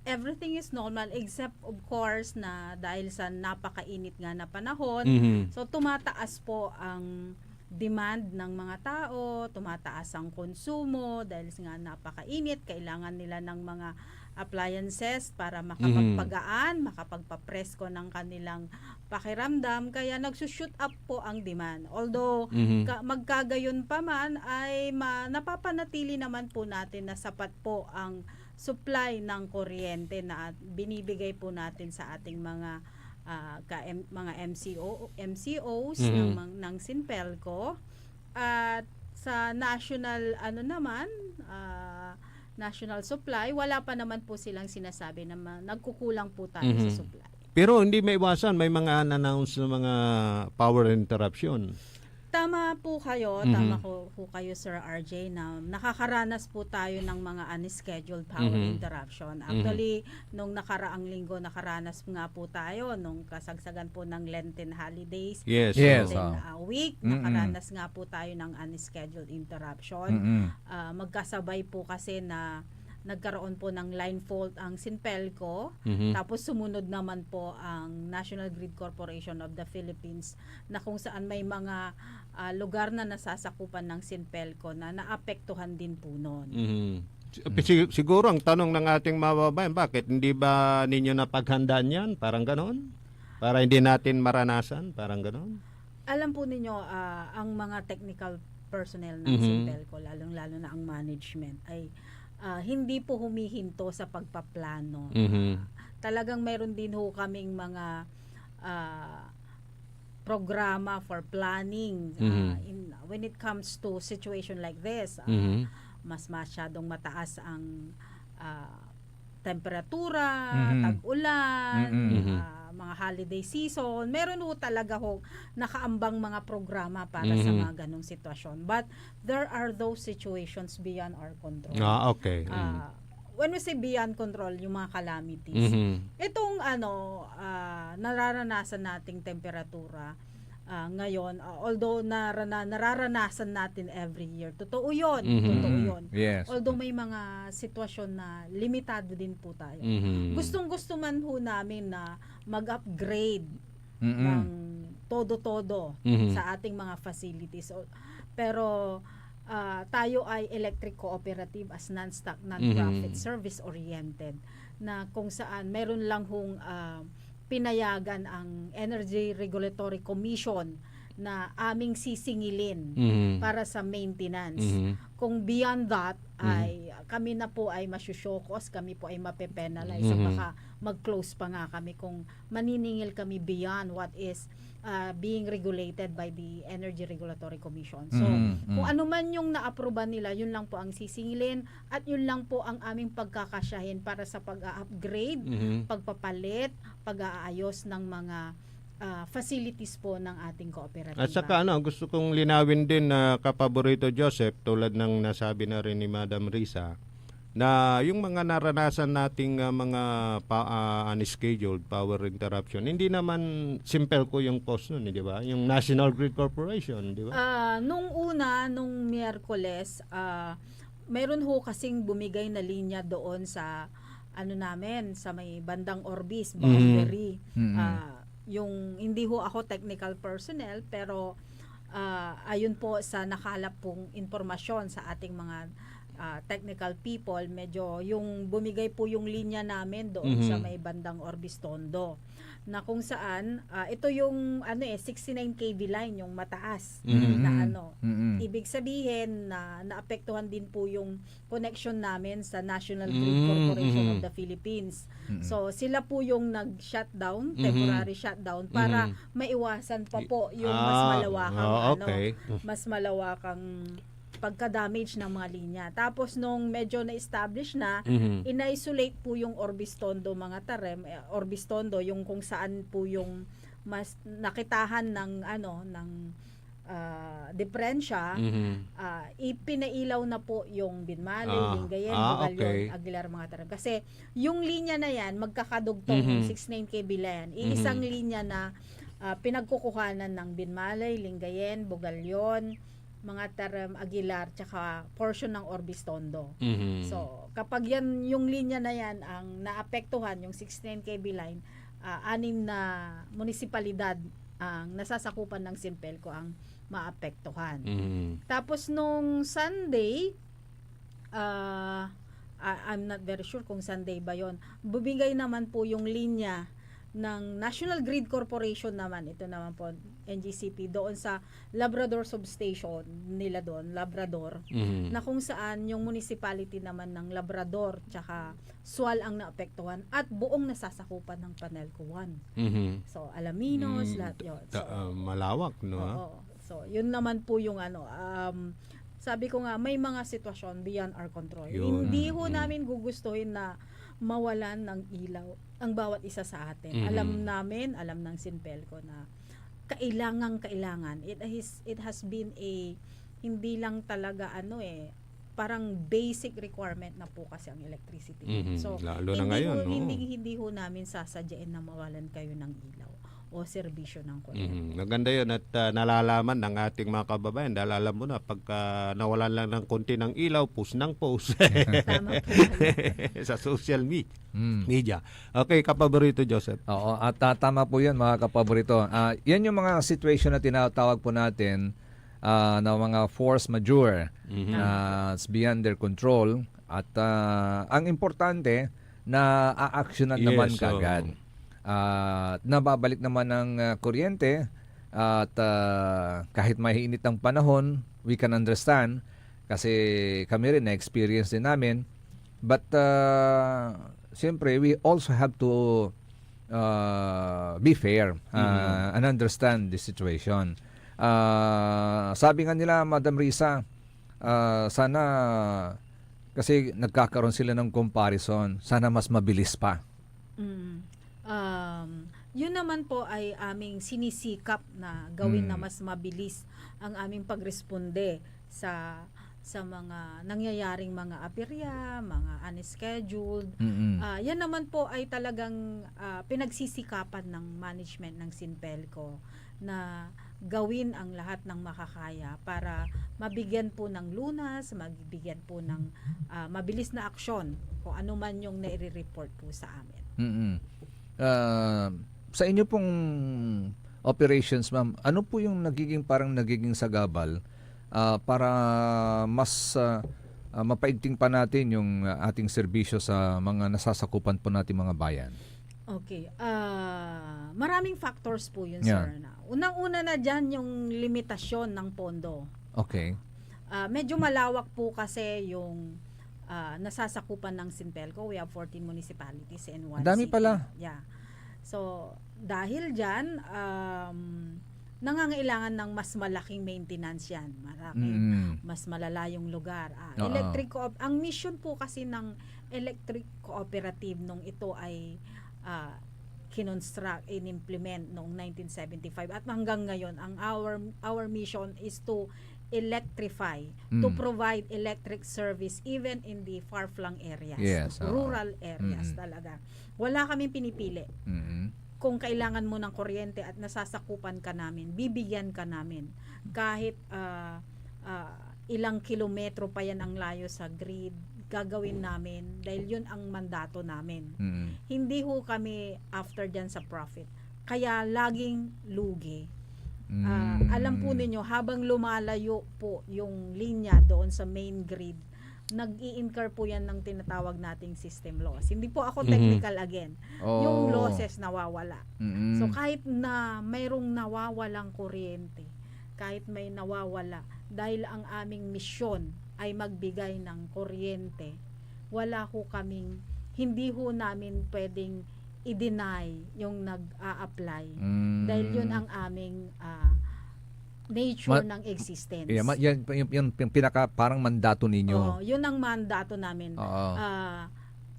everything is normal except of course na dahil sa napakainit nga na panahon, so tumataas po ang demand ng mga tao, tumataas ang konsumo dahil nga napakainit, kailangan nila ng mga appliances para makapagpagaan, makapagpapresko ng kanilang pakiramdam, kaya nagsushoot up po ang demand. Although magkagayon pa man ay napapanatili naman po natin na sapat po ang supply ng kuryente na binibigay po natin sa ating mga mga MCOs ng Sinpelco. At sa national national supply, wala pa naman po silang sinasabi na nagkukulang po tayo sa supply. Pero hindi maiwasan, may mga unannounced na mga power interruption. Tama po kayo, tama po kayo Sir RJ na nakakaranas po tayo ng mga unscheduled power interruption. Actually, nung nakaraang linggo nakaranas nga po tayo nung kasagsagan po ng Lenten holidays. Yes. Lenten week, nakaranas nga po tayo ng unscheduled interruption. Magkasabay po kasi na nagkaroon po ng line fault ang Sinpelco, tapos sumunod naman po ang National Grid Corporation of the Philippines na kung saan may mga lugar na nasasakupan ng Sinpelco na naapektuhan din po noon. Siguro ang tanong ng ating mababayan, bakit hindi ba ninyo napaghandaan yan? Parang ganon? Para hindi natin maranasan? Parang ganon? Alam po ninyo, ang mga technical personnel ng Sinpelco, lalong-lalo na ang management, ay hindi po humihinto sa pagpaplano. Talagang meron din ho kaming mga programa for planning when it comes to situation like this. Mas masyadong mataas ang temperatura, tag-ulan, mga holiday season. Meron ho talaga ho nakaambang mga programa para sa mga ganong sitwasyon. But there are those situations beyond our control. Okay. When we say beyond control, yung mga calamities, itong nararanasan nating temperatura ngayon, although nararanasan natin every year, totoo yun. Totoo yun. Yes. Although may mga sitwasyon na limitado din po tayo. Gustong-gusto man ho namin na mag-upgrade ng todo-todo sa ating mga facilities. Pero tayo ay electric cooperative as non-stock, non-profit, service-oriented na kung saan meron lang hong pinayagan ang Energy Regulatory Commission na aming sisingilin para sa maintenance. Kung beyond that, ay kami na po ay masyusyokos, kami po ay mapepenalize. So baka mag-close pa nga kami kung maniningil kami beyond what is being regulated by the Energy Regulatory Commission. So, kung ano man yung naaproba nila, yun lang po ang sisingilin at yun lang po ang aming pagkakasyahin para sa pag-upgrade, pagpapalit, pag-aayos ng mga facilities po ng ating kooperatiba. At saka gusto kong linawin din na kapaborito Joseph, tulad ng nasabi na rin ni Madam Risa, na yung mga naranasan nating mga unscheduled power interruption, hindi naman Sinpelco yung cause nun, di ba? Yung National Grid Corporation, di ba? Nung Miyerkules, meron ho kasing bumigay na linya doon sa namin, sa may bandang Orbis, boundary. Yung hindi ho ako technical personnel, pero ayun po sa nakalap pong informasyon sa ating mga technical people, medyo yung bumigay po yung linya namin doon sa may bandang Orbis Tondo, na kung saan ito yung 69 kV line, yung mataas na ibig sabihin na naapektuhan din po yung connection namin sa National Grid Corporation of the Philippines. So sila po yung nag-shutdown, temporary shutdown, para maiwasan pa po yung mas malawakang pagka-damage ng mga linya. Tapos nung medyo na-establish na, in-isolate po yung Orbis Tondo, mga tarem, Orbis Tondo, yung kung saan po yung mas nakitahan ng diferensya, ipinailaw na po yung Binmali, Lingayen, Bugalyon, Aguilar, mga tarem. Kasi yung linya na yan, magkakadugtong yung 69 kV line. Iisang linya na pinagkukuhanan ng Binmalay, Lingayen, Bugalyon, mga Taram, Aguilar, tsaka portion ng Orbistondo. So, kapag yan, yung linya na yan ang naapektuhan, yung 69 kV line, 6 na munisipalidad ang nasasakupan ng Sinpelco ang maapektuhan. Tapos nung Sunday, I'm not very sure kung Sunday ba yon. Bubigay naman po yung linya ng National Grid Corporation naman, ito naman po, NGCP, doon sa Labrador Substation nila doon, Labrador, na kung saan yung municipality naman ng Labrador tsaka Sual ang naapektuhan at buong nasasakupan ng Panelco 1. So, Alaminos, lahat yun. So, malawak, no? oo. So, yun naman po yung sabi ko nga, may mga sitwasyon beyond our control. Yun. Hindi ho namin gugustuhin na mawalan ng ilaw ang bawat isa sa atin. Alam ng Sinpelco na kailangan. It has been a hindi lang talaga parang basic requirement na po kasi ang electricity. So, lalo na ngayon, hindi ho namin sasadyain na mawalan kayo ng ilaw o serbisyo ng kuryente. Maganda yun at nalalaman ng ating mga kababayan dahil alam mo na pagka nawalan lang ng konti ng ilaw, post ng post Tama po. sa social media. Okay, kapaborito Joseph. Oo, at tama po yan mga kapaborito. Yan yung mga situation na tinatawag po natin na mga force majeure. It's beyond their control. At ang importante na a-actionan naman kagad. Nababalik naman ng kuryente at kahit mainit ang panahon, we can understand kasi kami rin na-experience din namin. But siyempre, we also have to be fair and understand the situation. Sabi nga nila, Madam Risa, sana kasi nagkakaroon sila ng comparison, sana mas mabilis pa. Yun naman po ay aming sinisikap na gawin na mas mabilis ang aming pagresponde sa mga nangyayaring mga aperya, mga unscheduled. Yan naman po ay talagang pinagsisikapan ng management ng Sinpelco na gawin ang lahat ng makakaya para mabigyan po ng lunas, mabigyan po ng mabilis na aksyon kung ano man yung nai-report po sa amin. Sa inyo pong operations, ma'am, ano po yung nagiging sagabal para mas mapaigting pa natin yung ating serbisyo sa mga nasasakupan po natin mga bayan? Okay. Maraming factors po yun, Yeah. sir. Unang-una na dyan yung limitasyon ng pondo. Okay. Medyo malawak po kasi yung nasasakupan ng Sinpelco. We have 14 municipalities and 1 Dami city. pala. Yeah. So, dahil dyan, nangangailangan ng mas malaking maintenance yan. Mas malala yung lugar. Ang mission po kasi ng electric cooperative nung ito ay kinonstruct, in-implement noong 1975 at hanggang ngayon, ang our mission is to electrify, to provide electric service even in the far-flung areas, Yes, rural areas talaga. Wala kaming pinipili. Kung kailangan mo ng kuryente at nasasakupan ka namin, bibigyan ka namin. Kahit ilang kilometro pa yan ang layo sa grid, gagawin namin dahil yun ang mandato namin. Hindi ho kami after dyan sa profit. Kaya laging lugi. Alam po ninyo, habang lumalayo po yung linya doon sa main grid, nag-i-incur po yan ng tinatawag nating system loss. Hindi po ako technical again. Yung losses nawawala. So kahit na mayroong nawawalang kuryente, kahit may nawawala, dahil ang aming misyon ay magbigay ng kuryente, hindi ho namin pwedeng i-deny yung nag-a-apply dahil yun ang aming nature ng existence. Yan yung pinaka parang mandato ninyo. Yun ang mandato namin.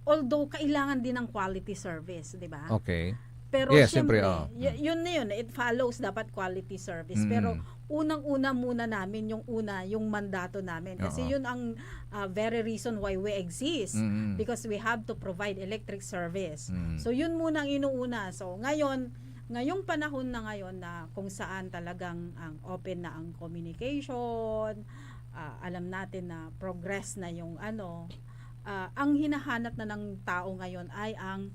Although kailangan din ng quality service, di ba? Okay. Pero yes, siyempre, siyempre, yun na yun. It follows dapat quality service. Pero unang-una muna namin yung mandato namin. Kasi yun ang very reason why we exist. Because we have to provide electric service. So yun muna ang inuuna. So ngayon, ngayong panahon na ngayon na kung saan talagang ang open na ang communication, alam natin na progress na yung ang hinahanap na ng tao ngayon ay ang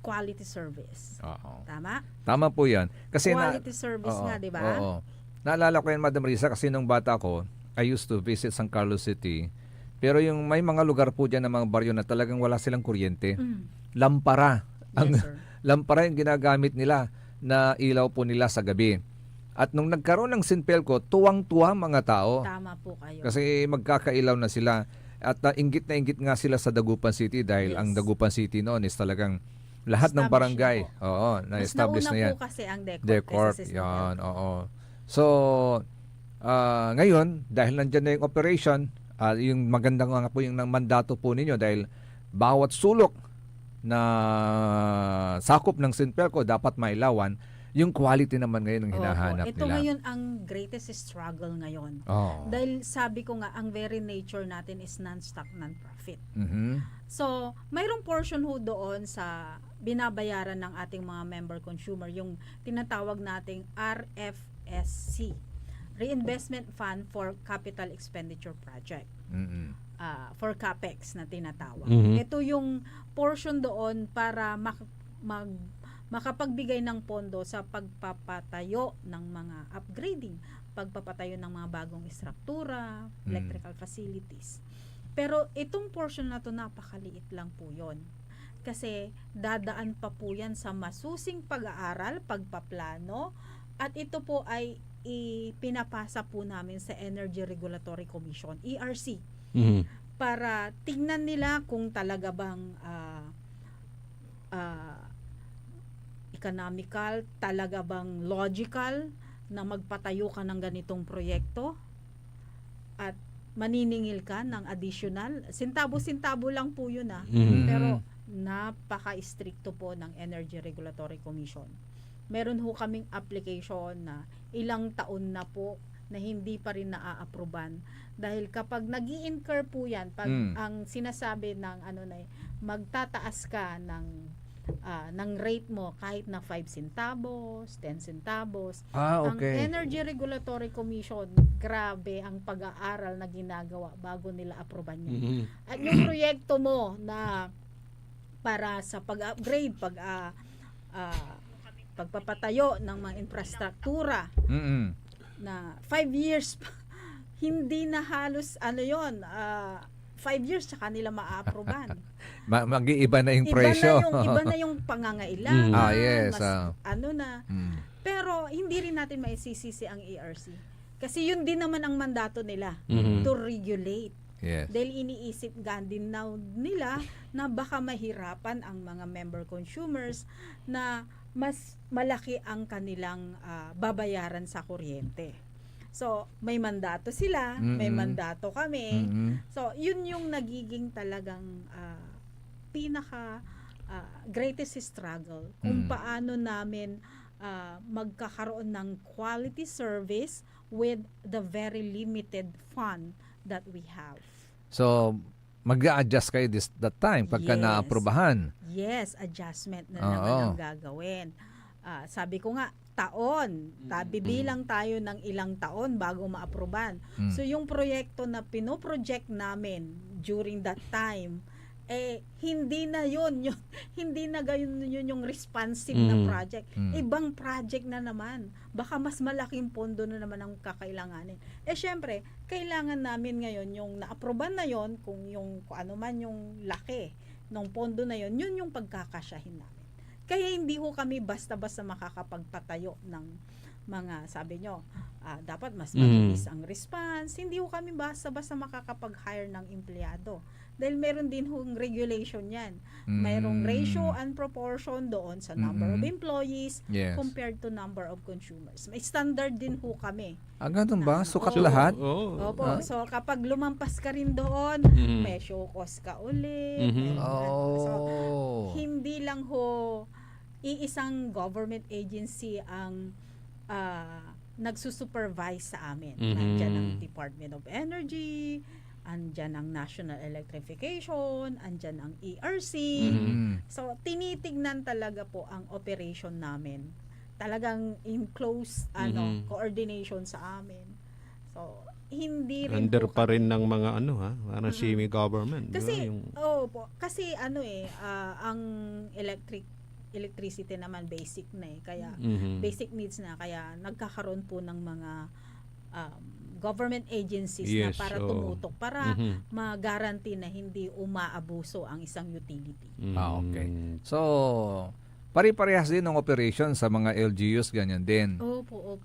quality service. Oo. Tama? Tama po yan. Kasi Quality service Oo, nga, di ba? Oo. Naalala ko yan, Madam Risa, kasi nung bata ko, I used to visit San Carlos City. Pero yung may mga lugar po dyan ng mga baryo na talagang wala silang kuryente. Lampara. Yes, sir. Lampara yung ginagamit nila na ilaw po nila sa gabi. At nung nagkaroon ng Sinpelco, tuwang-tuwa mga tao. Tama po kayo. Kasi magkakailaw na sila. At inggit na inggit nga sila sa Dagupan City dahil Yes. ang Dagupan City noon is talagang lahat ng Established barangay. na po. Oo, na-establish Mas na yan. nauna po kasi ang DECORP. DECORP, kaysa sa yan, Sintelco. oo. So, ngayon, dahil nandyan na yung operation, yung magandang nga po yung mandato po ninyo dahil bawat sulok na sakop ng Sintelco dapat mailawan, yung quality naman ngayon ang hinahanap Ito nila. ngayon ang greatest struggle ngayon. Oo. Dahil sabi ko nga, ang very nature natin is non-stock, non-profit. Mhm. So, mayroong portion ho doon sa binabayaran ng ating mga member consumer, yung tinatawag nating RFSC, Reinvestment Fund for Capital Expenditure Project. Mhm. For CAPEX na tinatawag. Mhm. Ito yung portion doon para makapagbigay ng pondo sa pagpapatayo ng mga upgrading, pagpapatayo ng mga bagong istruktura, electrical facilities. Pero itong portion na to napakaliit lang po yon. Kasi dadaan pa po yan sa masusing pag-aaral, pagpaplano, at ito po ay ipinapasa po namin sa Energy Regulatory Commission, ERC, para tingnan nila kung talaga bang economical, talaga bang logical na magpatayo ka ng ganitong proyekto at maniningil ka ng additional. Sintabo-sintabo lang po yun pero napaka-stricto po ng Energy Regulatory Commission. Meron ho kaming application na ilang taon na po na hindi pa rin naaaproban dahil kapag nag-i-incur po yan, pag ang sinasabi ng magtataas ka ng rate mo kahit na 5 centavos, 10 centavos. Ang Okay. Energy Regulatory Commission, grabe ang pag-aaral na ginagawa bago nila aproban yun. At yung proyekto mo na para sa pag-upgrade, pagpapatayo ng mga infrastruktura Mhm. na 5 years pa, hindi na halos 5 years sa kanila maa-aproban. Mag-iiba na yung presyo. Iba na yung pangangailangan. Yes. Mas Pero hindi rin natin maisisisi ang ERC. Kasi yun din naman ang mandato nila, to regulate. Yes. Dahil iniisip din now nila na baka mahirapan ang mga member consumers na mas malaki ang kanilang babayaran sa kuryente. So, may mandato sila, may mandato kami. So, yun yung nagiging talagang pinaka greatest struggle kung paano namin magkakaroon ng quality service with the very limited fund that we have. So, mag-a-adjust kayo that time pagka Yes. naaprubahan. Yes, adjustment na Oo. naman ang gagawin. Sabi ko nga, bibilang tayo ng ilang taon bago maaproban. So yung proyekto na pinoproject namin during that time, hindi na yun hindi na gayon yun yung responsive na project. Ibang project na naman. Baka mas malaking pondo na naman ang kakailanganin. Syempre, kailangan namin ngayon yung naaproban na yun, kung ano man yung laki ng pondo na yun yung pagkakasyahin namin. Kaya hindi ho kami basta-basta makakapagpatayo ng mga, sabi nyo, dapat mas mabilis ang response. Hindi ho kami basta-basta makakapag-hire ng empleyado. Dahil meron din hong regulation yan. Mayroong ratio and proportion doon sa number of employees compared to number of consumers. May standard din ho kami. Ganun ba? Sukat Oo. lahat? Opo. So, kapag lumampas ka rin doon, may show cause ka ulit. So, hindi lang ho iisang government agency ang nagsusupervise sa amin. Nandiyan ang Department of Energy, andyan ang National Electrification, andyan ang ERC. So, tinitignan talaga po ang operation namin. Talagang in close coordination sa amin. So, hindi rin Under po pa kami- rin ng mga parang semi-government. Kasi, di ba? Yung, kasi ang electricity naman basic na kaya basic needs na, kaya nagkakaroon po ng mga government agencies na Yes, para oo. tumutok, para ma-guarantee na hindi umaabuso ang isang utility. Okay. So, pari-parehas din ng operation sa mga LGUs, ganyan din. Opo.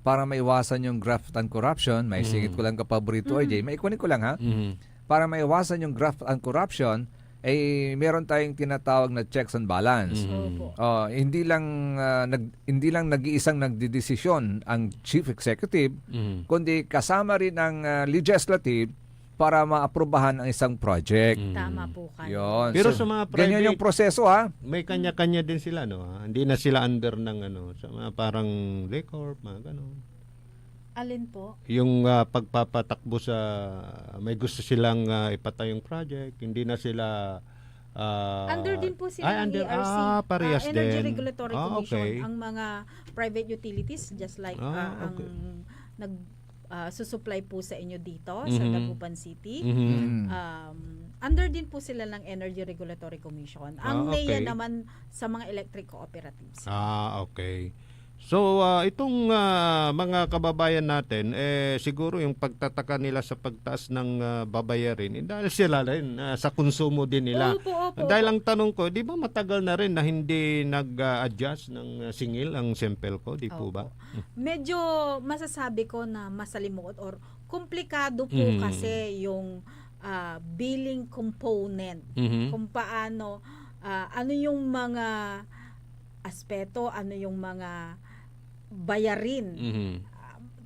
Para maiwasan yung graft and corruption, may singit ko lang kapaborito, RJ, may ikunin ko lang ha. Para maiwasan yung graft and corruption, meron tayong tinatawag na checks and balance. Opo. Hindi lang nag-iisang nagdidesisyon ang chief executive, kundi kasama rin ang legislative para maaprubahan ang isang project. Tama po kayo. Yun. Pero So, sa mga ganyan private- yung proseso ha. may kanya-kanya din sila, no? Hindi na sila under ng sa mga parang record, mga gano'n. Alin po? Yung pagpapatakbo sa may gusto silang ipatayong project, hindi na sila Under din po sila ng under, ERC, parehas Energy din. Regulatory Commission. Okay. Ang mga private utilities, just like Okay. ang susupply po sa inyo dito sa Dagupan City. Under din po sila ng Energy Regulatory Commission. Ang NEA okay. naman sa mga electric cooperatives. Okay. So, itong mga kababayan natin, siguro yung pagtataka nila sa pagtaas ng babayarin, dahil sila rin sa konsumo din nila. Opo. Dahil ang tanong ko, di ba matagal na rin na hindi nag-adjust ng singil ang Sempelco, di po ba? Medyo masasabi ko na masalimuot or komplikado po kasi yung billing component. Kung paano, ano yung mga aspeto, ano yung mga bayarin.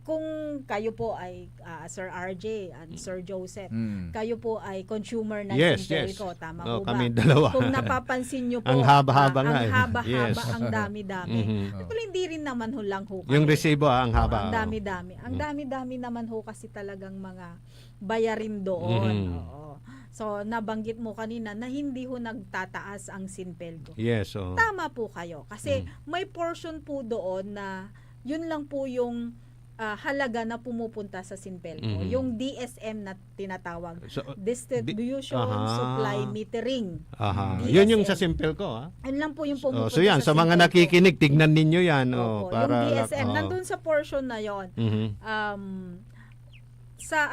Kung kayo po ay Sir RJ and Sir Joseph, kayo po ay consumer ng Sempelco, tama po ba? Kami dalawa. Kung napapansin nyo po, Ang haba-haba nga ang eh. haba-haba, Yes. ang dami-dami. Pero hindi rin naman ho lang ho. Yung kami. resibo, ang haba. Ang dami-dami. Ang dami-dami naman ho kasi talagang mga bayarin doon. Oo. So, nabanggit mo kanina na hindi ho nagtataas ang Sinpelco. Yes. Oh. Tama po kayo. Kasi may portion po doon na yun lang po yung halaga na pumupunta sa Sinpelco. Yung DSM na tinatawag. So, Distribution Supply Metering. DSM. Yun yung sa Sempelco, Yun lang po yung pumupunta So yan, sa mga Sinpelco. nakikinig, tignan ninyo yan. Opo, para, yung DSM, nandun sa portion na yon. Sa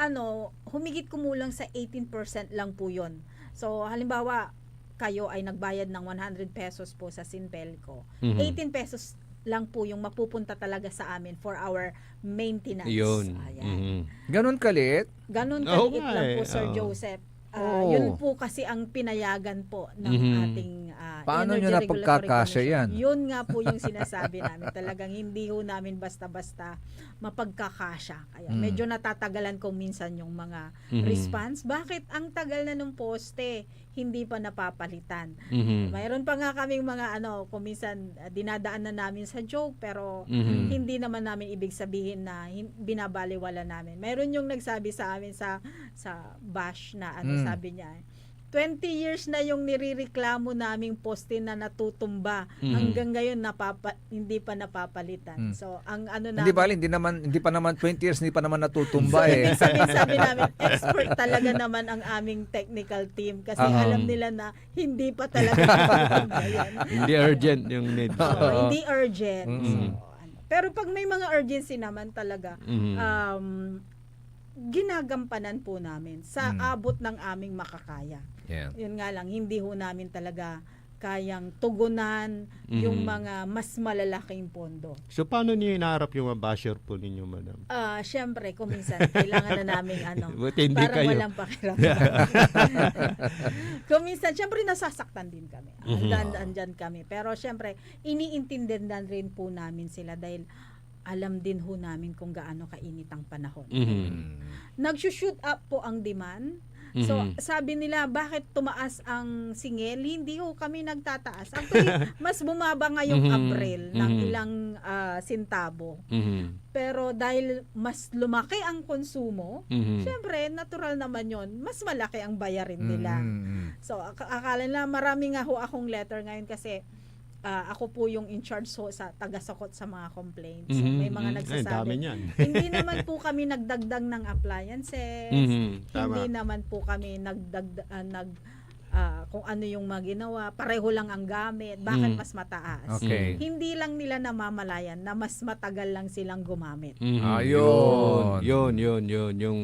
humigit kumulang sa 18% lang po yon. So, halimbawa, kayo ay nagbayad ng 100 pesos po sa Sinpelco. 18 pesos lang po yung mapupunta talaga sa amin for our maintenance. Yun. Ayan. Ganon kaliit? Ganon Oo kaliit nga lang po, eh. Sir Oo. Joseph. Oo. Yun po kasi ang pinayagan po ng ating Paano Energy nyo Regulatory napagkakasya Commission. yan? Yun nga po yung sinasabi namin. Talagang hindi ho namin basta-basta mapagkakasya. Kaya medyo natatagalan ko minsan yung mga response. Bakit ang tagal na nung poste, hindi pa napapalitan? Mayroon pa nga kaming mga kung minsan dinadaan na namin sa joke, pero hindi naman namin ibig sabihin na binabaliwala namin. Mayroon yung nagsabi sa amin sa bash na sabi niya, 20 years na yung nirereklamo naming poste na natutumba. Hanggang ngayon hindi pa napapalitan. So ang namin, Hindi pa naman 20 years, hindi pa naman natutumba eh. sabi namin, expert talaga naman ang aming technical team kasi alam nila na hindi pa talaga natutumba yan. Hindi urgent yung need. Hindi urgent. So, pero pag may mga urgency naman talaga, ginagampanan po namin sa abot ng aming makakaya. Yeah. Yun nga lang, hindi ho namin talaga kayang tugunan yung mga mas malalaking pondo. So paano niyo inaharap yung mga basher po ninyo, madam? Syempre, kung minsan kailangan na namin Buti hindi parang kayo. walang pakiramdam. Kung minsan, syempre nasasaktan din kami. Andyan kami. Pero syempre, iniintindihan rin po namin sila dahil alam din ho namin kung gaano kainit ang panahon. Nag-shoot up po ang demand. So, sabi nila, bakit tumaas ang singil? Hindi ho kami nagtataas. Actually, mas bumaba ngayong April ng ilang sintabo. Pero dahil mas lumaki ang konsumo, syempre, natural naman yon, mas malaki ang bayarin nila. So, akala nila, marami nga ho akong letter ngayon kasi ako po yung in charge ho sa taga-sakot sa mga complaints. So, may mga nagsasabi, hindi naman po kami nagdagdag ng appliances, hindi naman po kami kung ano yung maginawa, pareho lang ang gamit, bakit mas mataas? Okay. Hindi lang nila namamalayan na mas matagal lang silang gumamit. Ayun. Yun. Yung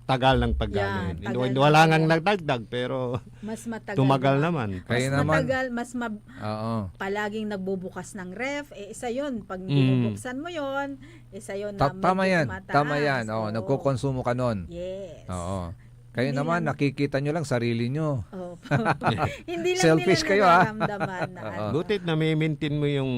tagal ng paggamit. Yan, tagal Wala ng- ngang nagdagdag, pero Mas matagal. tumagal naman. naman. Kaya Mas naman, matagal, oo. palaging nagbubukas ng ref, isa yun. Pag binubuksan mo yun, isa yun na Tama medyo yan. tumataas. Tama yan. Oo, Oo. nagkukonsumo ka nun. Yes. Oo. Kayo Hindi naman, lang- nakikita nyo lang sarili nyo. Opo. Hindi lang Selfish nila kayo, ha? nararamdaman na ano. Butit na may-maintain mo yung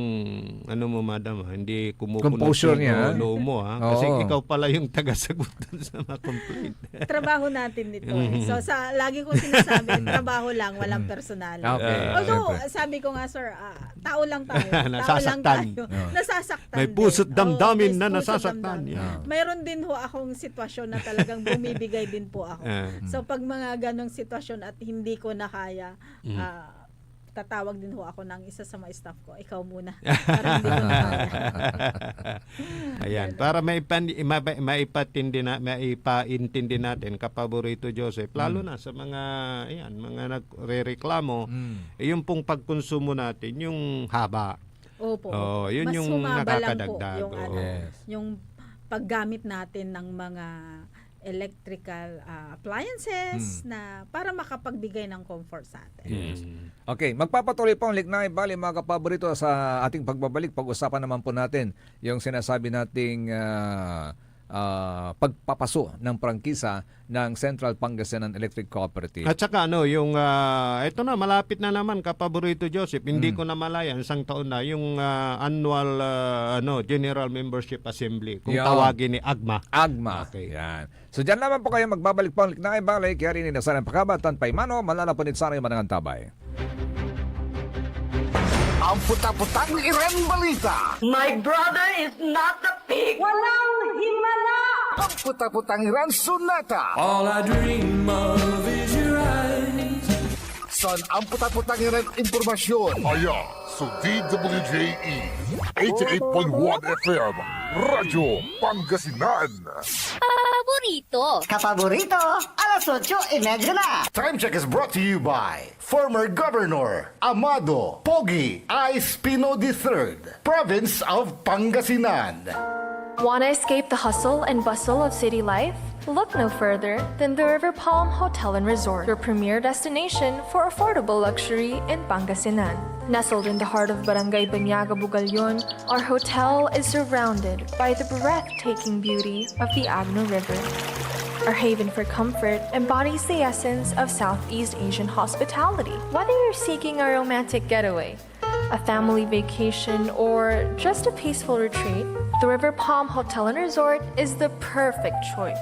ano mo, madam, hindi kumukunot Composure yung niya, ha? loob mo, ha? Kasi Oo. ikaw pala yung taga-sagot dun sa mga complaint. Trabaho natin nito. So, lagi kong sinasabi, trabaho lang, walang personal. Okay. Although, Siyempre. sabi ko nga, sir, tao lang tayo. Tao lang Nasasaktan. tayo. Nasasaktan May din. puso't damdamin Oo, na may puso't nasasaktan. damdamin. Yeah. Mayroon din ho akong sitwasyon na talagang bumibigay din po ako. So, pag mga ganong sitwasyon at hindi ko na kaya, tatawag din ho ako ng isa sa mga staff ko. Ikaw muna. Para hindi ko na kaya. Ayan, para maipaintindi natin, kapaborito Joseph, lalo na sa mga nagrereklamo, yung pong pagkonsumo natin, yung haba. Opo. Yun Mas yung humaba lang po nakakadagdag. yung, Yes. yung paggamit natin ng mga electrical appliances na para makapagbigay ng comfort sa atin. Okay, magpapatuloy po ang Lignay Bali, mga kapaborito, sa ating pagbabalik. Pag-usapan naman po natin yung sinasabi nating pagpapaso ng prangkisa ng Central Pangasinan Electric Cooperative. At saka yung ito na, malapit na naman, kapaborito Joseph, hindi ko na malayan, isang taon na, yung annual General Membership Assembly, kung Yan. tawagin ni AGMA. AGMA. Okay. Yan. So dyan naman po kayo magbabalik po ang Lignay Bali. Kaya rin inasaran pakabatan pa imano, malalapunit sana yung manangang tabay. Ang puta-putang Iren Balita. My brother is not a pig. Walang himala. Ang puta-putang Iren Sunata. All I dream of is your eyes. Son ang puta-putang Iren Impormasyon. Aya sa DWJE 88.1 FM. Radyo Pangasinan. Paborito. Kapaborito, alas 8:30 na. Time check is brought to you by former Governor Amado Pogi I. Espino III, Province of Pangasinan. Want to escape the hustle and bustle of city life? Look no further than the River Palm Hotel and Resort, your premier destination for affordable luxury in Pangasinan. Nestled in the heart of Barangay Banyaga, Bugalyon, our hotel is surrounded by the breathtaking beauty of the Agno River. Our haven for comfort embodies the essence of Southeast Asian hospitality. Whether you're seeking a romantic getaway, a family vacation, or just a peaceful retreat, the River Palm Hotel and Resort is the perfect choice.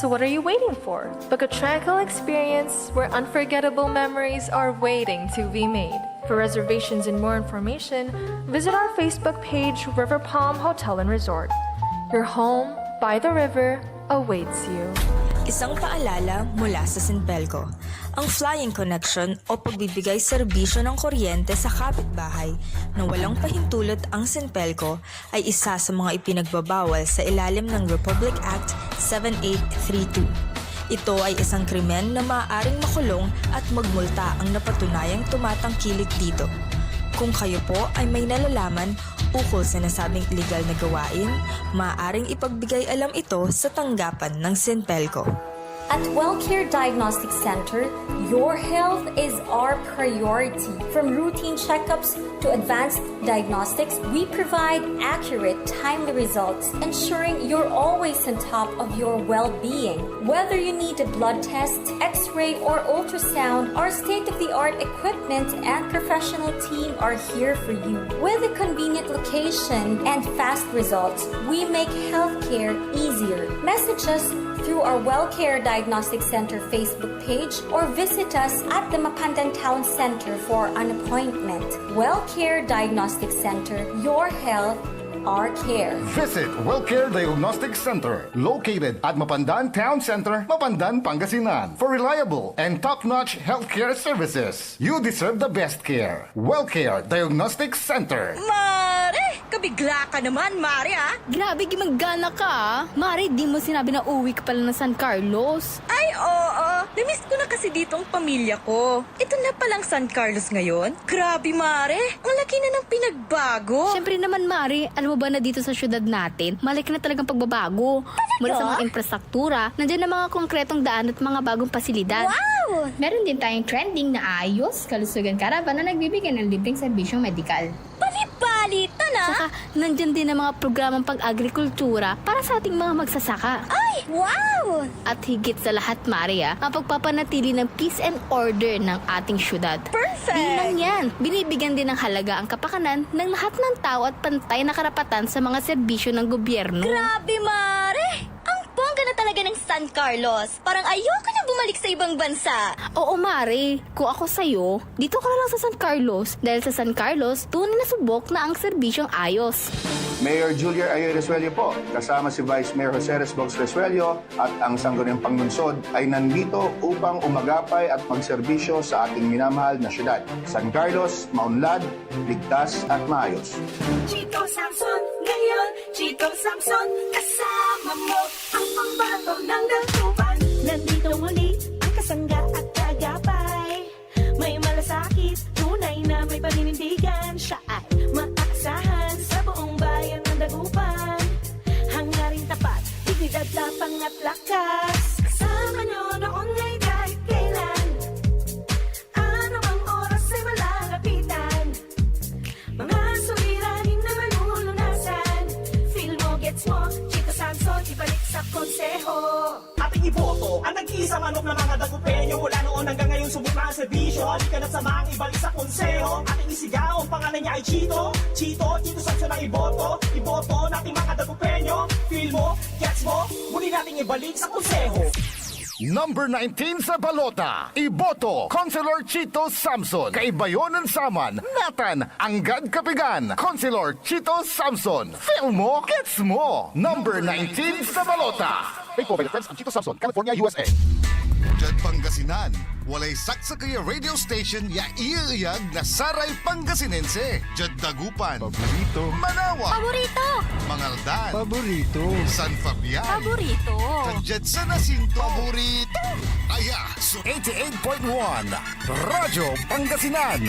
So what are you waiting for? Book a tranquil experience where unforgettable memories are waiting to be made. For reservations and more information, visit our Facebook page, River Palm Hotel and Resort. Your home by the river awaits you. Isang paalala mula sa Sinpelco. Ang flying connection o pagbibigay serbisyo ng kuryente sa kapitbahay na walang pahintulot ang Sinpelco ay isa sa mga ipinagbabawal sa ilalim ng Republic Act 7832. Ito ay isang krimen na maaaring makulong at magmulta ang napatunayang tumatangkilik dito. Kung kayo po ay may nalalaman ukol sa nasabing illegal na gawain, maaaring ipagbigay alam ito sa tanggapan ng Sinpelco. At WellCare Diagnostic Center, your health is our priority. From routine checkups to advanced diagnostics, we provide accurate, timely results, ensuring you're always on top of your well-being. Whether you need a blood test, x-ray, or ultrasound, our state-of-the-art equipment and professional team are here for you. With a convenient location and fast results, we make healthcare easier. Message us through our WellCare Diagnostic Center Facebook page or visit us at the Mapandan Town Center for an appointment. WellCare Diagnostic Center, your health, our care. Visit Wellcare Diagnostic Center, located at Mapandan Town Center, Mapandan, Pangasinan, for reliable and top-notch healthcare services. You deserve the best care. Wellcare Diagnostic Center. Mare! Kabigla ka naman, Mare, ah! Grabe, gimagana ka, ah. Mare, di mo sinabi na uwi ka pala ng San Carlos. Ay, oo. Namiss ko na kasi dito ang pamilya ko. Ito na palang San Carlos ngayon. Grabe, Mare. Ang laki na ng pinagbago. Siyempre naman, Mare, alam mo ba na dito sa syudad natin, malaki na talagang pagbabago. Mula sa mga infrastruktura, nandiyan na mga konkretong daan at mga bagong pasilidad. Wow! Meron din tayong trending na ayos, kalusugan karavan na nagbibigay ng libreng serbisyong medikal. Balita na! Saka, nandyan din ang mga programang pag-agrikultura para sa ating mga magsasaka. Ay, wow! At higit sa lahat, Maria, ang pagpapanatili ng peace and order ng ating syudad. Perfect! Di lang yan, binibigyan din ng halaga ang kapakanan ng lahat ng tao at pantay na karapatan sa mga serbisyo ng gobyerno. Grabe, Mare! Ang bongga na talaga ng San Carlos. Parang ayoko na bumalik sa ibang bansa. Oo, Mare. Kung ako sa'yo, dito ka na lang sa San Carlos. Dahil sa San Carlos, tunay na subok na ang serbisyong ayos. Mayor Julia Ayoy Resuello po, kasama si Vice Mayor Jose Resbox Resuello at ang Sangguniang Panglunsod ay nandito upang umagapay at magserbisyo sa ating minamahal na syudad. San Carlos, maunlad, ligtas at maayos. Chito Samson, ngayon, Chito Samson, kasama mo ang pambato ng dagupan. Nandito muli ang kasangga at kagapay. May malasakit, tunay na may paninindigan. Siya ay maaasahan sa buong bayan ng dagupan. Hangarin tapat, dignidad, tapang at lakas. Kasama nyo noon ay kahit kailan. Ano ang oras ay malalapitan. Mga suliranin na malulunasan. Feel mo, gets mo, Chito Samson, ibalik sa konseho. Ating iboto ang nag-iisang manok ng mga dagupenyo. Mula noon hanggang ngayon subok na ang serbisyo. Halika na't samaang ibalik sa konseho. Ating isigaw, ang pangalan niya ay Chito. Chito Samson ang iboto. Iboto nating mga dagupenyo. Feel mo, gets mo, muli nating ibalik sa konseho. Number 19 sa balota, Iboto, Councilor Chito Samson. Kaibayonan Saman, Nathan, Anggad Kapigan, Councilor Chito Samson. Feel mo, gets mo. Number 19 sa balota. Paid for by the Friends of Chito Samson, California, USA. Diyan Pangasinan, walay saksakaya radio station ya iiyag na saray Pangasinense. Diyan Dagupan, Paborito, Manawa, Paborito! Mangaldan, Paborito. San Fabian, Paborito! Diyan sa Nasinto, Paborito. Aya, so 88.1, Radyo Pangasinan.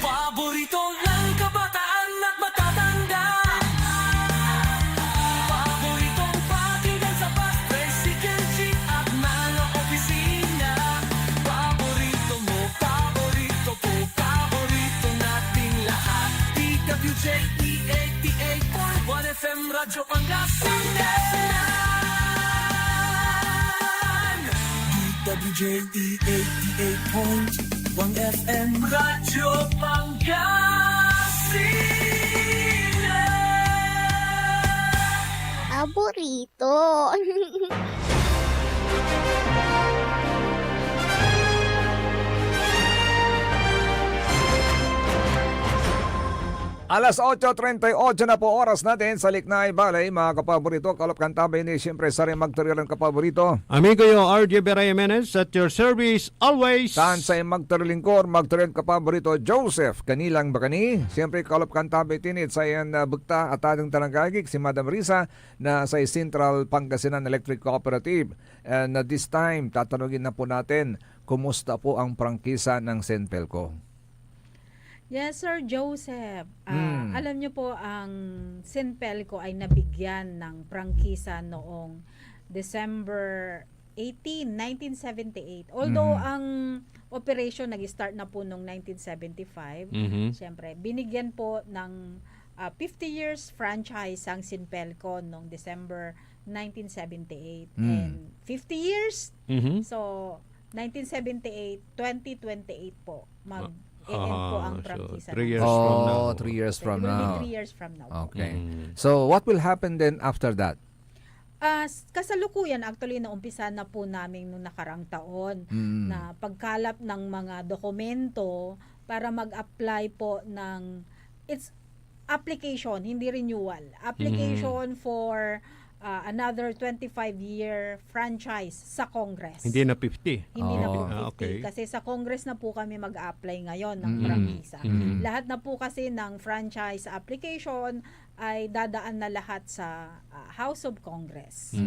Paborito ng kabataan at matatanda. Paboritong pakilan sa bus, tricycle, jeep at mga opisina. Paborito mo, paborito ko, paborito nating lahat. DWJ 88.1 FM Radyo Pangasinan. DWJ 88.1 FM Radyo Pangasinan. Paborito! Alas 8:38 na po oras natin sa Liknay Balay, mga kapaborito. Kalop kantabay ni siyempre sa rin magturilan kapaborito. Amigo yo, RJ Beray Jimenez at your service always. Saan sa magturilingkor, magturilan kapaborito Joseph Kanilang Bakani. Siyempre kalop kantabay tinit sa yan bukta at ating tananggagik si Madam Risa na sa Central Pangasinan Electric Cooperative. And this time, tatanungin na po natin, kumusta po ang prangkisa ng Senpelco? Yes, Sir Joseph. Alam niyo po, ang Senpelco ay nabigyan ng prangkisa noong December 18, 1978. Although ang operation nag-start na po noong 1975, siyempre, binigyan po ng 50 years franchise ang Senpelco noong December 1978. And 50 years, so 1978, 2028 po, end po ang prangkisa. 3 years from now. 3 years from It will now. be 3 years from now. Okay. So, what will happen then after that? Kasalukuyan actually naumpisa na po namin nung nakarang taon na pagkalap ng mga dokumento para mag-apply po ng it's application, hindi renewal. Application for another 25-year franchise sa Congress. Hindi na 50. Hindi na po 50. Okay. Kasi sa Congress na po kami mag-apply ngayon ng prangkisa. Lahat na po kasi ng franchise application ay dadaan na lahat sa House of Congress.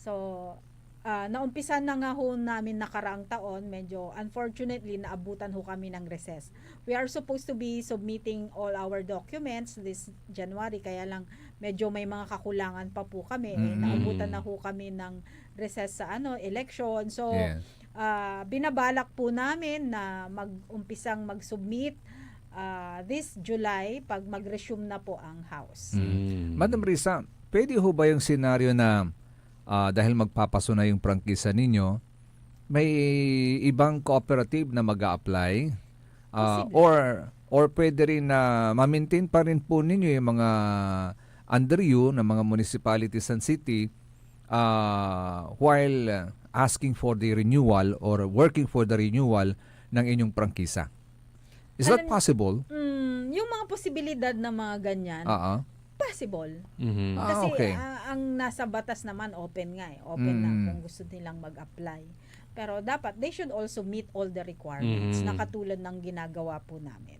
So, naumpisa na nga ho namin nakaraang taon, medyo unfortunately naabutan ho kami ng recess. We are supposed to be submitting all our documents this January, kaya lang medyo may mga kakulangan pa po kami. Naabutan na ho kami ng recess sa election. So, binabalak po namin na mag-umpisang mag-submit this July pag mag-resume na po ang House. Madam Risa, pwede ho ba yung senaryo na dahil magpapaso na yung prangkisa ninyo, may ibang cooperative na mag-a-apply? Or pwede rin na ma-maintain pa rin po ninyo yung mga under you na mga municipalities and city while asking for the renewal or working for the renewal ng inyong prangkisa? Is that possible? Yung mga posibilidad na mga ganyan, possible. Kasi okay. Ang nasa batas naman open nga open na kung gusto nilang mag-apply. Pero dapat they should also meet all the requirements na katulad ng ginagawa po namin.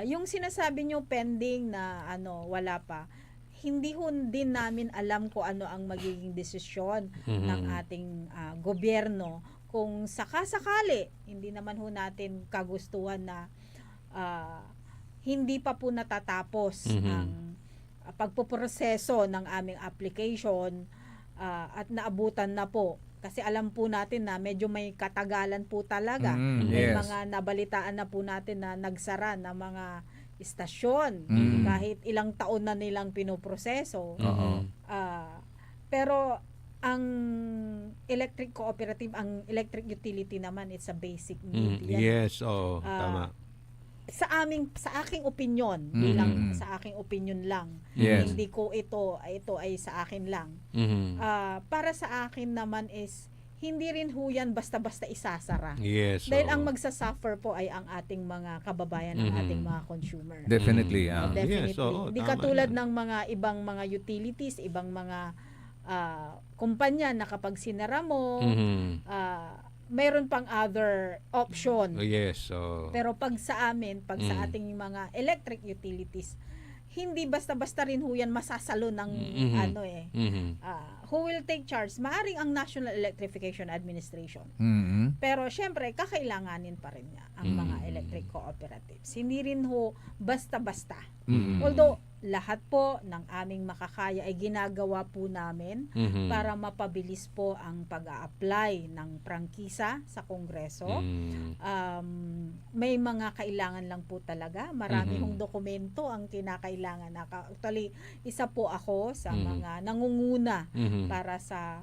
Yung sinasabi nyo pending na wala pa, hindi din namin alam kung ano ang magiging desisyon ng ating gobyerno kung sakasakali hindi naman ho natin kagustuhan na hindi pa po natatapos ang pagpoproseso ng aming application at naabutan na po. Kasi alam po natin na medyo may katagalan po talaga. May mga nabalitaan na po natin na nagsara na mga istasyon kahit ilang taon na nilang pinoproseso. Pero ang electric cooperative, ang electric utility naman, it's a basic need. Yes, tama. Sa aking opinion, bilang sa aking opinion lang. Hindi ko ito ay sa akin lang. Para sa akin naman is hindi rin ho yan basta-basta isasara. Yes. Dahil ang magsasuffer po ay ang ating mga kababayan, ang ating mga consumer. Definitely. Definitely. Yes, Di katulad ng mga ibang mga utilities, ibang mga kumpanya na kapag sinara mo, mayroon pang other option. Yes. Pero pag sa amin, pag sa ating mga electric utilities, hindi basta-basta rin ho yan masasalo ng who will take charge? Maaring ang National Electrification Administration. Pero syempre, kakailanganin pa rin niya ang mga electric cooperatives. Hindi rin ho basta-basta. Although, lahat po ng aming makakaya ay ginagawa po namin para mapabilis po ang pag-a-apply ng prangkisa sa Kongreso. May mga kailangan lang po talaga. Marami hong dokumento ang kinakailangan. Actually, isa po ako sa mga nangunguna para sa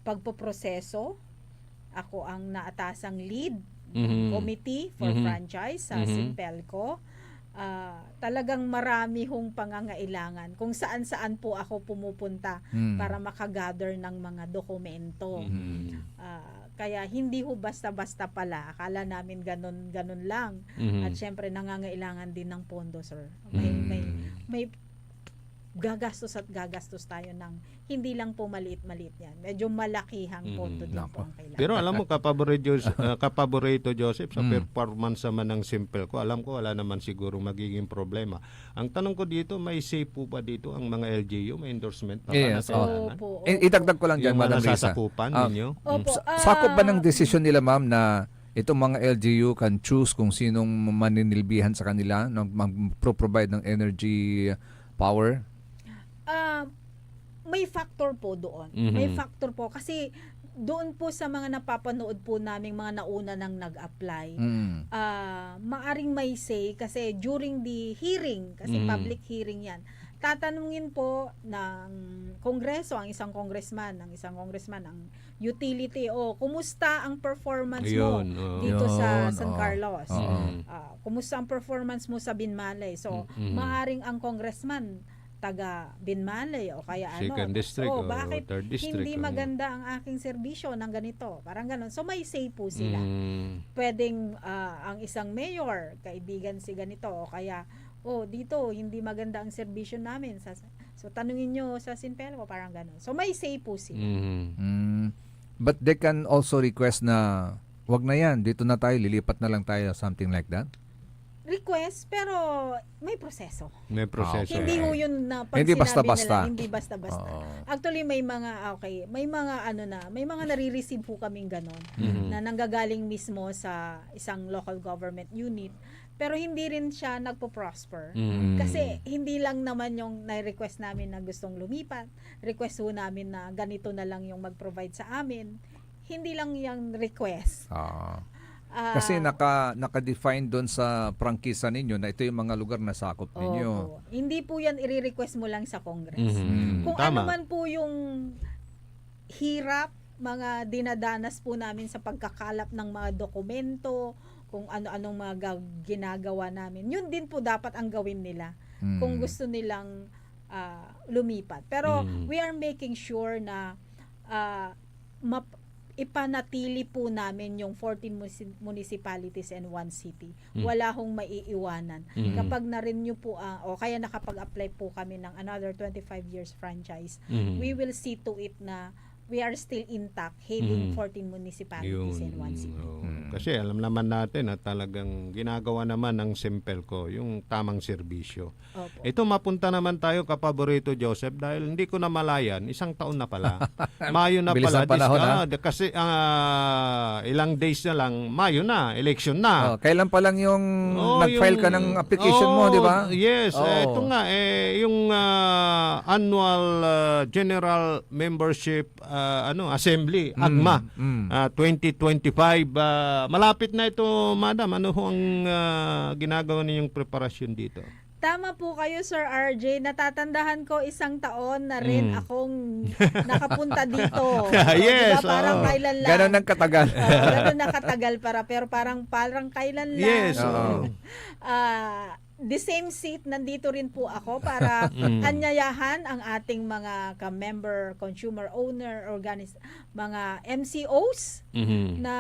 pagpoproseso. Ako ang naatasang lead committee for franchise sa Sinpelco. Talagang marami hong pangangailangan kung saan-saan po ako pumupunta para makagather ng mga dokumento. Kaya hindi ho basta-basta pala. Akala namin ganun lang. At syempre nangangailangan din ng pondo, sir. May gagastos tayo ng hindi lang po maliit-maliit yan. Medyo malakihang pondo din po ang kailangan. Pero alam mo, kapaborito Joseph, sa performance naman ng Sinpelco, alam ko wala naman siguro magiging problema. Ang tanong ko dito, may say po ba dito ang mga LGU, may endorsement pa Opo. Itagdag ko lang dyan, Madam Risa. Sasakupan ninyo? Sakop ba ng desisyon nila, ma'am, na itong mga LGU can choose kung sinong maninilbihan sa kanila na mag-provide ng energy power? May factor po doon. May factor po kasi doon po sa mga napapanood po naming mga nauna nang nag-apply, maaring may say kasi during the hearing, kasi public hearing yan, tatanungin po ng Kongreso, ang isang congressman, ang utility, kumusta ang performance mo dito sa San Carlos? Kumusta ang performance mo sa Binmalay? So, maaring ang congressman taga Binmalay o kaya Second district o bakit third district, hindi maganda ang aking serbisyo ng ganito, parang ganon. So may say po sila. Pwedeng ang isang mayor, kaibigan si ganito o kaya dito hindi maganda ang serbisyo namin. So tanungin nyo sa Sinpelco, parang ganon. So may say po sila. But they can also request na wag na yan, dito na tayo, lilipat na lang tayo, something like that? Request, pero may proseso. May proseso. Hindi ho yun na pag Hindi sinabi basta-basta. nila, hindi basta-basta. Actually, may mga, may mga nare-receive po kaming ganon na nanggagaling mismo sa isang local government unit, pero hindi rin siya nagpo-prosper. Kasi hindi lang naman yung na-request namin na gustong lumipat, request ho namin na ganito na lang yung mag-provide sa amin. Hindi lang yung request. Kasi naka-define doon sa prangkisa ninyo na ito yung mga lugar na sakop ninyo. Hindi po yan i-request mo lang sa Congress. Kung Tama. ano man po yung hirap, mga dinadanas po namin sa pagkakalap ng mga dokumento, kung ano-anong mga ginagawa namin, yun din po dapat ang gawin nila kung gusto nilang lumipat. Pero we are making sure na ipanatili po namin yung 14 municipalities and 1 city. Wala hong maiiwanan. Kapag na-renew po, o kaya nakapag-apply po kami ng another 25 years franchise, we will see to it na we are still intact having 14 municipalities and 1 city. Kasi alam naman natin na talagang ginagawa naman ng Sinpelco yung tamang serbisyo. Opo. Ito mapunta naman tayo kapaborito Joseph dahil hindi ko na malayan, isang taon na pala. Mayo na Bilis pala. ang panahon, Kasi ilang days na lang, Mayo na, election na. Kailan pa lang yung nag-file ka ng application mo, di ba? Yes, ito nga yung annual general membership assembly, AGMA 2025. Malapit na ito, madam. Ano ho ang ginagawa ninyong preparasyon dito? Tama po kayo, Sir RJ. Natatandahan ko isang taon na rin akong nakapunta dito. Yes. Diba? Parang kailan lang. Ganon ang katagal. Ganon na katagal pero parang kailan lang. Yes. The same seat, nandito rin po ako para anyayahan ang ating mga ka-member, consumer owner, mga MCOs na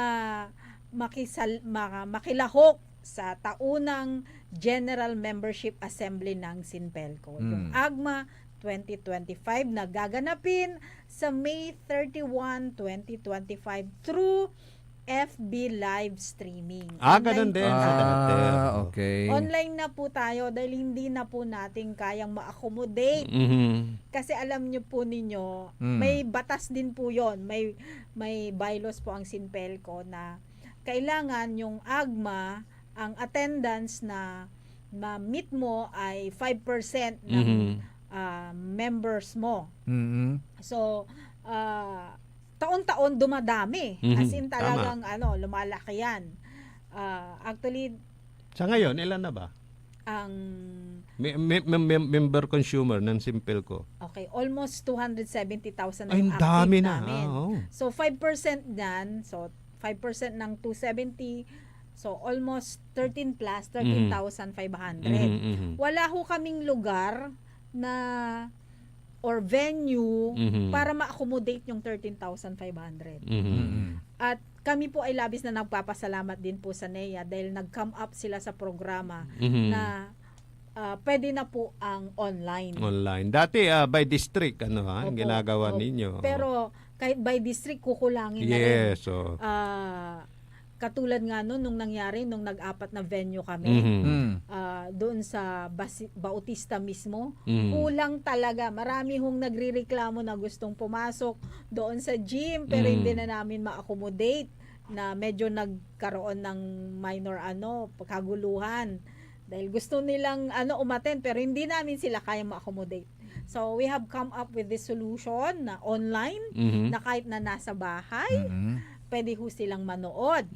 makilahok sa taunang General Membership Assembly ng Sinpelco. Yung AGMA 2025 na gaganapin sa May 31, 2025 through FB live streaming. Ganun din. Okay. Online na po tayo dahil hindi na po natin kayang ma-accommodate. Kasi alam nyo po ninyo, may batas din po yon, may bylaws po ang Sinpelco na kailangan yung AGMA, ang attendance na ma-meet mo ay 5% ng members mo. So, taon-taon dumadami. As in talagang lumalaki yan. Actually, sa ngayon, ilan na ba? Ang member consumer ng Sinpelco. Okay, almost 270,000 Ay, ang active dami na. namin. So 5% yan, so 5% ng 270, so almost 13 plus 13,500. Wala ho kaming lugar na or venue para ma-accommodate yung 13,500. At kami po ay labis na nagpapasalamat din po sa NEA dahil nag-come up sila sa programa na pwede na po ang online. Online. Dati by district ang ginagawa ninyo. Pero kahit by district kukulangin na rin. Yes. Katulad nga nung nangyari nung nag-apat na venue kami doon sa Bautista mismo, kulang talaga. Marami hong nagrereklamo na gustong pumasok doon sa gym pero hindi na namin ma-accommodate, na medyo nagkaroon ng minor kaguluhan dahil gusto nilang umattend pero hindi namin sila kaya ma-accommodate. So we have come up with this solution na online, na kahit na nasa bahay pwede ho silang manood.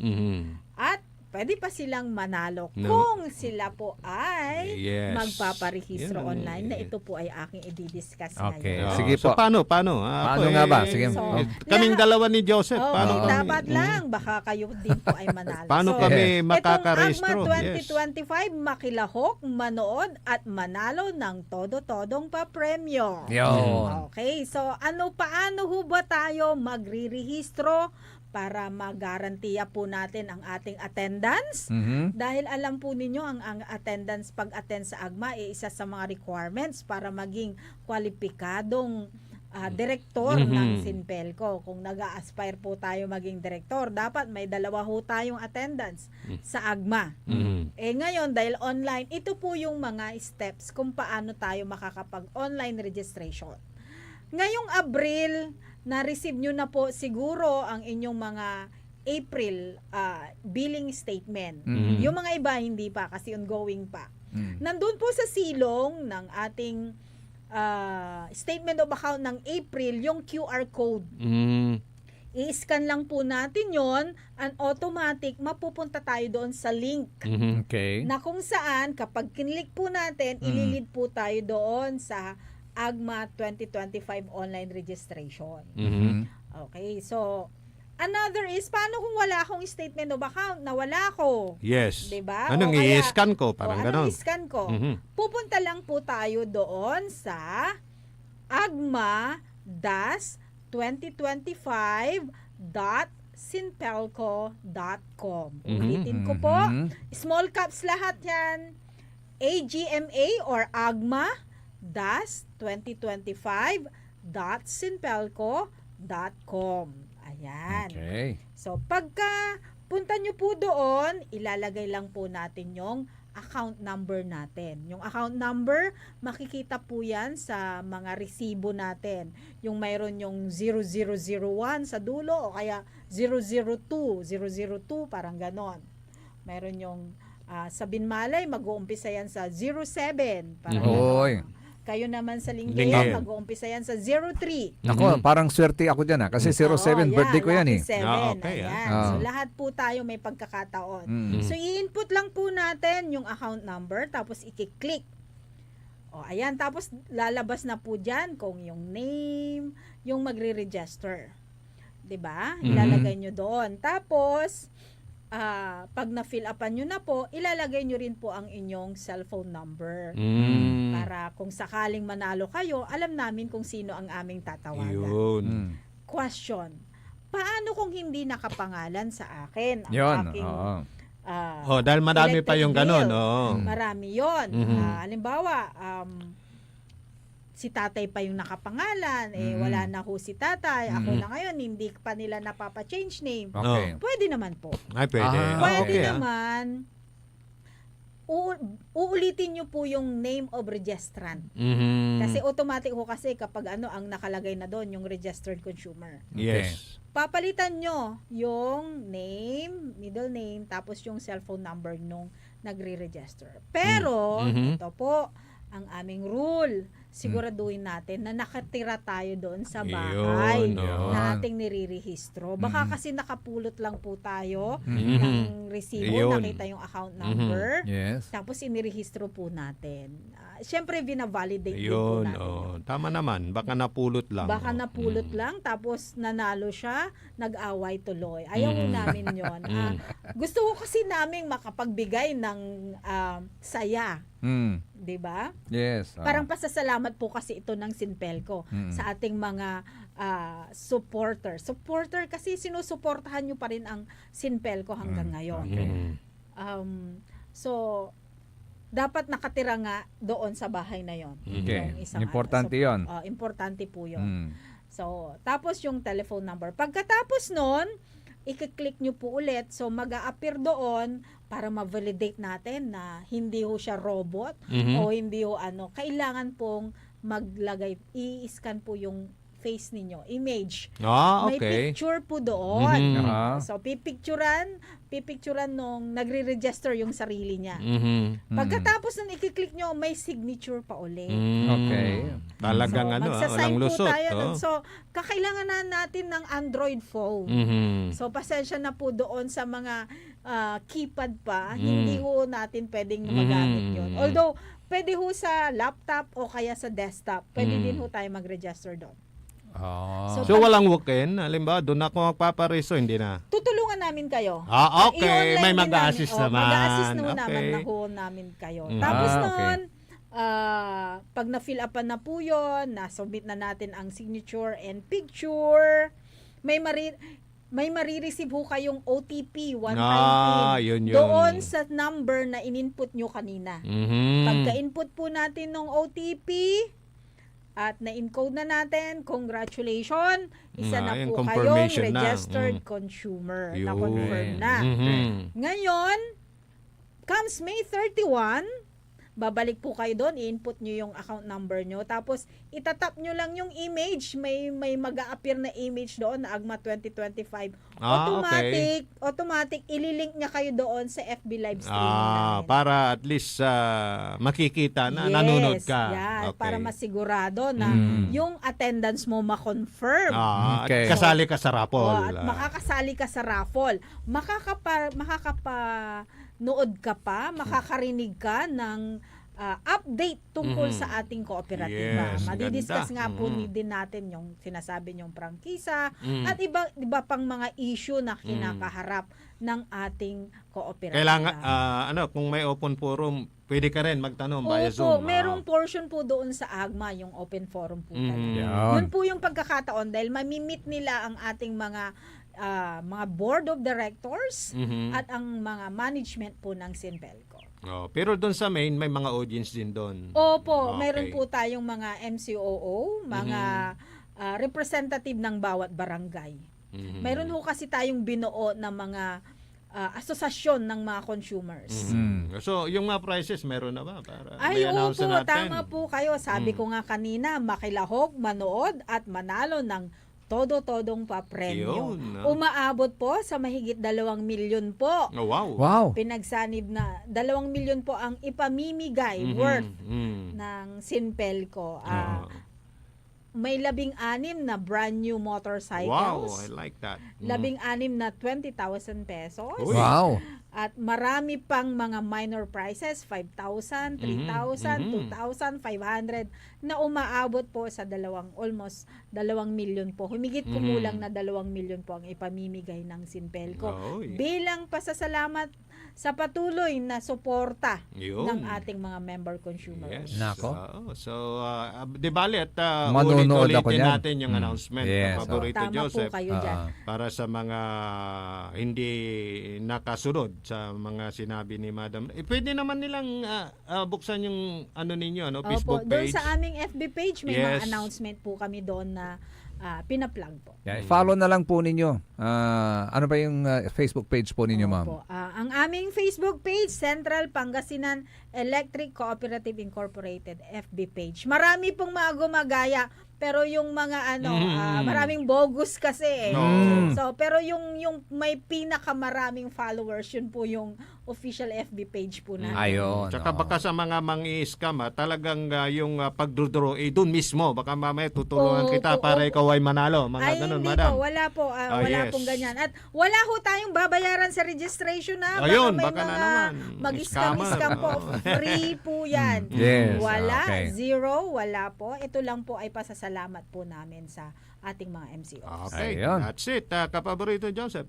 At pwede pwede pa silang manalo No. kung sila po ay Yes. magpaparehistro Yun. online na ito po ay aking i-discuss Okay. ngayon. Sige So, po. paano? Paano Ako, nga ba? Sige. So, kaming dalawa ni Joseph. Oh, Paano kami? dapat lang. Baka kayo din po ay manalo. Paano kami makakarehistro? Itong AGMA 2025, makilahok, manood at manalo ng todo-todong papremyo. Yun. Okay, so paano ho ba tayo magrirehistro para magarantiya po natin ang ating attendance? Mhm. Dahil alam po ninyo ang attendance pag-attend sa AGMA ay isa sa mga requirements para maging kwalipikadong direktor ng Sinpelco. Kung nag-a-aspire po tayo maging direktor, dapat may 2 ho tayong attendance sa AGMA. Ngayon, dahil online, ito po yung mga steps kung paano tayo makakapag-online registration. Ngayong Abril, na-receive nyo na po siguro ang inyong mga April billing statement. Yung mga iba hindi pa kasi ongoing pa. Nandun po sa silong ng ating statement of account ng April yung QR code. I-scan lang po natin yon, and automatic mapupunta tayo doon sa link. Okay. Na kung saan kapag kinlik po natin, ililid po tayo doon sa AGMA 2025 online registration. Okay, so another is, paano kung wala akong statement of account, na wala ko? Yes. Diba? Anong O kaya- i-scan ko? Parang ganon. Anong i-scan ko? Pupunta lang po tayo doon sa agma-2025.sinpelco.com. Ulitin ko po, small caps lahat yan. AGMA or agma-2025.sinpelco.com. Ayan. Okay. So, pagka punta nyo po doon, ilalagay lang po natin yung account number natin. Yung account number, makikita po yan sa mga resibo natin. Yung mayroon yung 0001 sa dulo o kaya 002, parang ganon. Mayroon yung sa Binmalay, mag-uumpisa yan sa 07. Parang Oy. ganon. Kayo naman sa Lingayen. Lingayen, mag-uumpisa yan sa 03. Ako, parang swerte ako dyan kasi 07 birthday ko yan eh. Lucky 7. Okay, Ayan. ah. So, lahat po tayo may pagkakataon. So, i-input lang po natin yung account number, tapos i-click. O, ayan. Tapos, lalabas na po dyan kung yung name, yung magre-register. 'Di ba? Ilalagay nyo doon. Tapos, pag na-fill upan nyo na po, ilalagay nyo rin po ang inyong cellphone number. Para kung sakaling manalo kayo, alam namin kung sino ang aming tatawagan. Yun. Question, paano kung hindi nakapangalan sa akin ang Yun. aking Dahil marami pa electric yung ganon. bill? Oo. Marami yun. Halimbawa, si tatay pa yung nakapangalan, wala na ho si tatay, ako na ngayon, hindi pa nila napapa-change name. Okay. Pwede naman po. Ay, pwede. Pwede Okay, naman, uulitin nyo po yung name of registrant. Kasi automatic ho kasi kapag ang nakalagay na doon, yung registered consumer. Yes. Papalitan nyo yung name, middle name, tapos yung cellphone number nung nagre-register. Pero, ito po, ang aming rule, siguraduhin natin na nakatira tayo doon sa bahay Yun, na ating nirerehistro. Baka kasi nakapulot lang po tayo ng resibo, Yun. nakita yung account number, Yes. tapos inirehistro po natin. Siyempre, binavalidate din po Yun. natin. Tama naman. Baka napulot lang. Baka napulot lang, tapos nanalo siya, nag-away tuloy. Ayaw mo namin yon. Gusto ko kasi namin makapagbigay ng saya. 'Di ba? Yes. Parang pasasalamat po kasi ito ng Sinpelco sa ating mga supporter. Supporter kasi sinusuportahan nyo pa rin ang Sinpelco hanggang ngayon. So, dapat nakatira nga doon sa bahay na yon. Okay. Importante yon. Importante po yon. So, tapos yung telephone number. Pagkatapos nun, i-click nyo po ulit. So, mag-a-appear doon para ma-validate natin na hindi ho siya robot o hindi ho kailangan pong maglagay, i-scan po yung face ninyo, image. May Okay. picture po doon. So, pipicturan nung nagre-register yung sarili niya. Pagkatapos nung i-click nyo, may signature pa uli. Okay. Talagang magsasign walang po lusot. tayo nun. So, kakailangan na natin ng Android phone. So, pasensya na po doon sa mga keypad pa, hindi ho natin pwedeng magamit yun. Although, pwede ho sa laptop o kaya sa desktop, pwede din ho tayo mag-register doon. So walang walk-in? Halimbawa, doon ako magpapareso, hindi na? Tutulungan namin kayo. Okay. I-online May din mag-a-assist namin. naman. Mag-a-assist naman Okay. na ho namin kayo. Tapos noon, pag na-fill upan na po yun, na-submit na natin ang signature and picture, may marireceive ho kayong OTP, one-time PIN, yun. doon sa number na in-input nyo kanina. Pagka-input po natin ng OTP, at na-encode na natin, congratulations, isa na po kayong confirmation na. registered consumer. Yun. Na-confirm na. Ngayon, comes May 31, babalik po kayo doon, i-input nyo yung account number nyo, tapos itatap nyo lang yung image, may mag-a-appear na image doon na AGMA 2025. Automatic, ililink niya kayo doon sa FB live streaming namin. Para at least makikita na nanonood ka. Yes, para masigurado na yung attendance mo ma-confirm. At kasali ka sa raffle. At makakasali ka sa raffle. Makakapanood ka pa, makakarinig ka ng update tungkol sa ating kooperatiba. Yes, Madidiscuss ganda. nga po din natin yung sinasabi niyong prangkisa at iba pang mga issue na kinakaharap ng ating kooperatiba. Kailangan, kung may open forum, pwede ka rin magtanong via Opo, Zoom. merong portion po doon sa AGMA, yung open forum po talaga. Yun po yung pagkakataon dahil mamimit nila ang ating mga board of directors at ang mga management po ng Sinpelco. Pero doon sa main, may mga audience din doon. Opo, Okay. meron po tayong mga MCOO, mga representative ng bawat barangay. Meron ho kasi tayong binuo na mga asosasyon ng mga consumers. So, yung mga prices, meron na ba? Para Ay, may announce opo, na natin. tama po kayo. Sabi ko nga kanina, makilahok, manood at manalo ng todo-todong papremyo. Yun, no? Umaabot po sa mahigit 2 milyon po. Oh, wow. Wow. Pinagsanib na 2 milyon po ang ipamimigay worth ng Sinpelco. May 16 na brand new motorcycles. Wow, I like that. 16 na 20,000 pesos. Wow. At marami pang mga minor prizes, 5,000, 3,000, 2,500 na umaabot po sa almost 2 milyon po. Humigit kumulang na 2 milyon po ang ipamimigay ng Sinpelco. Bilang pasasalamat sa patuloy na suporta ng ating mga member consumers. Yes. Nako. So, di bali at Manonood ako ulit-ulitin niyan. natin yung announcement. Yes. Paborito Tama Joseph. po kayo dyan. Para sa mga hindi nakasunod sa mga sinabi ni Madam. Pwede naman nilang buksan yung ninyo, Facebook Doon page. sa aming FB page, may Yes. mga announcement po kami doon na pinaplug po. Follow na lang po ninyo. Ano ba yung Facebook page po ninyo, ma'am? Opo. Ang aming Facebook page, Central Pangasinan Electric Cooperative Incorporated FB page. Marami pong mga gumagaya, pero yung mga maraming bogus kasi. So, pero yung may pinakamaraming followers, yun po yung official FB page po natin. Ayun. Tsaka baka sa mga mangi-scam, talagang yung pagdraw doon mismo, baka mamaya tutulungan kita para ikaw ay manalo. Mga Ay, ganun, hindi madam. po. Wala po. Wala yes. pong ganyan. At wala ho tayong babayaran sa registration na. Ayun, may baka na mga naman. mag-scam po. Free po yan. Yes. Wala. Okay. Zero. Wala po. Ito lang po ay pasasalamat po namin sa ating mga MCOs. Okay, Ayun. that's it. Kapaborito Joseph.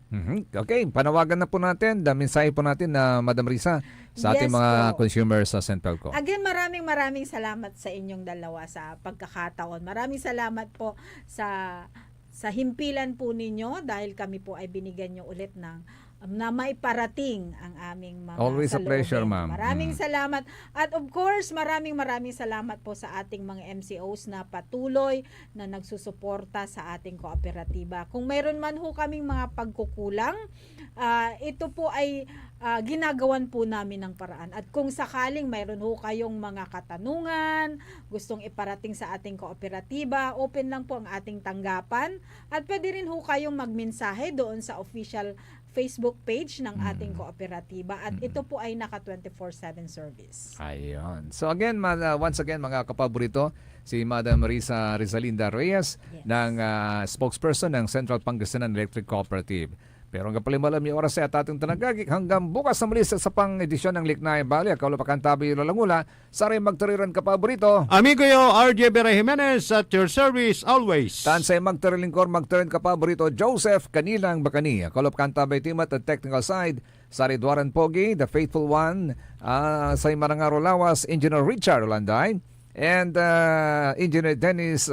Okay, panawagan na po natin. Mensahe po natin na Madam Risa sa ating Yes mga po. consumers sa Sinpelco. Again, maraming salamat sa inyong dalawa sa pagkakataon. Maraming salamat po sa himpilan po ninyo dahil kami po ay binigyan nyo ulit na maiparating ang aming mga Always a saloobin. pleasure, ma'am. Maraming salamat. At of course, maraming salamat po sa ating mga MCOs na patuloy na nagsusuporta sa ating kooperatiba. Kung mayroon man ho kaming mga pagkukulang, ito po ay ginagawan po namin ng paraan. At kung sakaling mayroon ho kayong mga katanungan, gustong iparating sa ating kooperatiba, open lang po ang ating tanggapan. At pwede rin ho kayong magmensahe doon sa official Facebook page ng ating kooperatiba. At ito po ay naka 24/7 service. Ayun. So again, once again mga kapaborito, si Madam Risa Rizalinda Reyes ng spokesperson ng Central Pangasinan Electric Cooperative. Pero hanggang palimalam yung oras sa ating tanagagik hanggang bukas na muli sa pang edisyon ng Liknay Bali. Kaulo pakantabi Langula. Saray magtariran ka paborito. Amigo yo, RJ Bera Jimenez at your service always. Tansay magtarilingkor magtarin ka paborito Joseph Kanilang Bakani. Kaulo pakantabi Timat at technical side. Sari Duaran Pogi, the faithful one. Sa Marangaro Lawas, Engineer Richard Olanday. And Engineer Dennis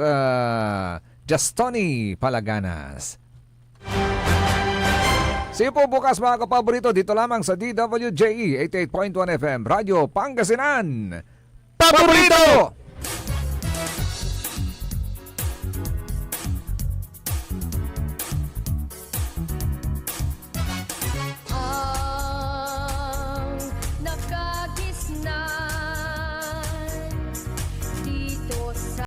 Justoni Palaganas. See you po bukas mga kapaborito dito lamang sa DWJE 88.1 FM Radyo Pangasinan. Paborito!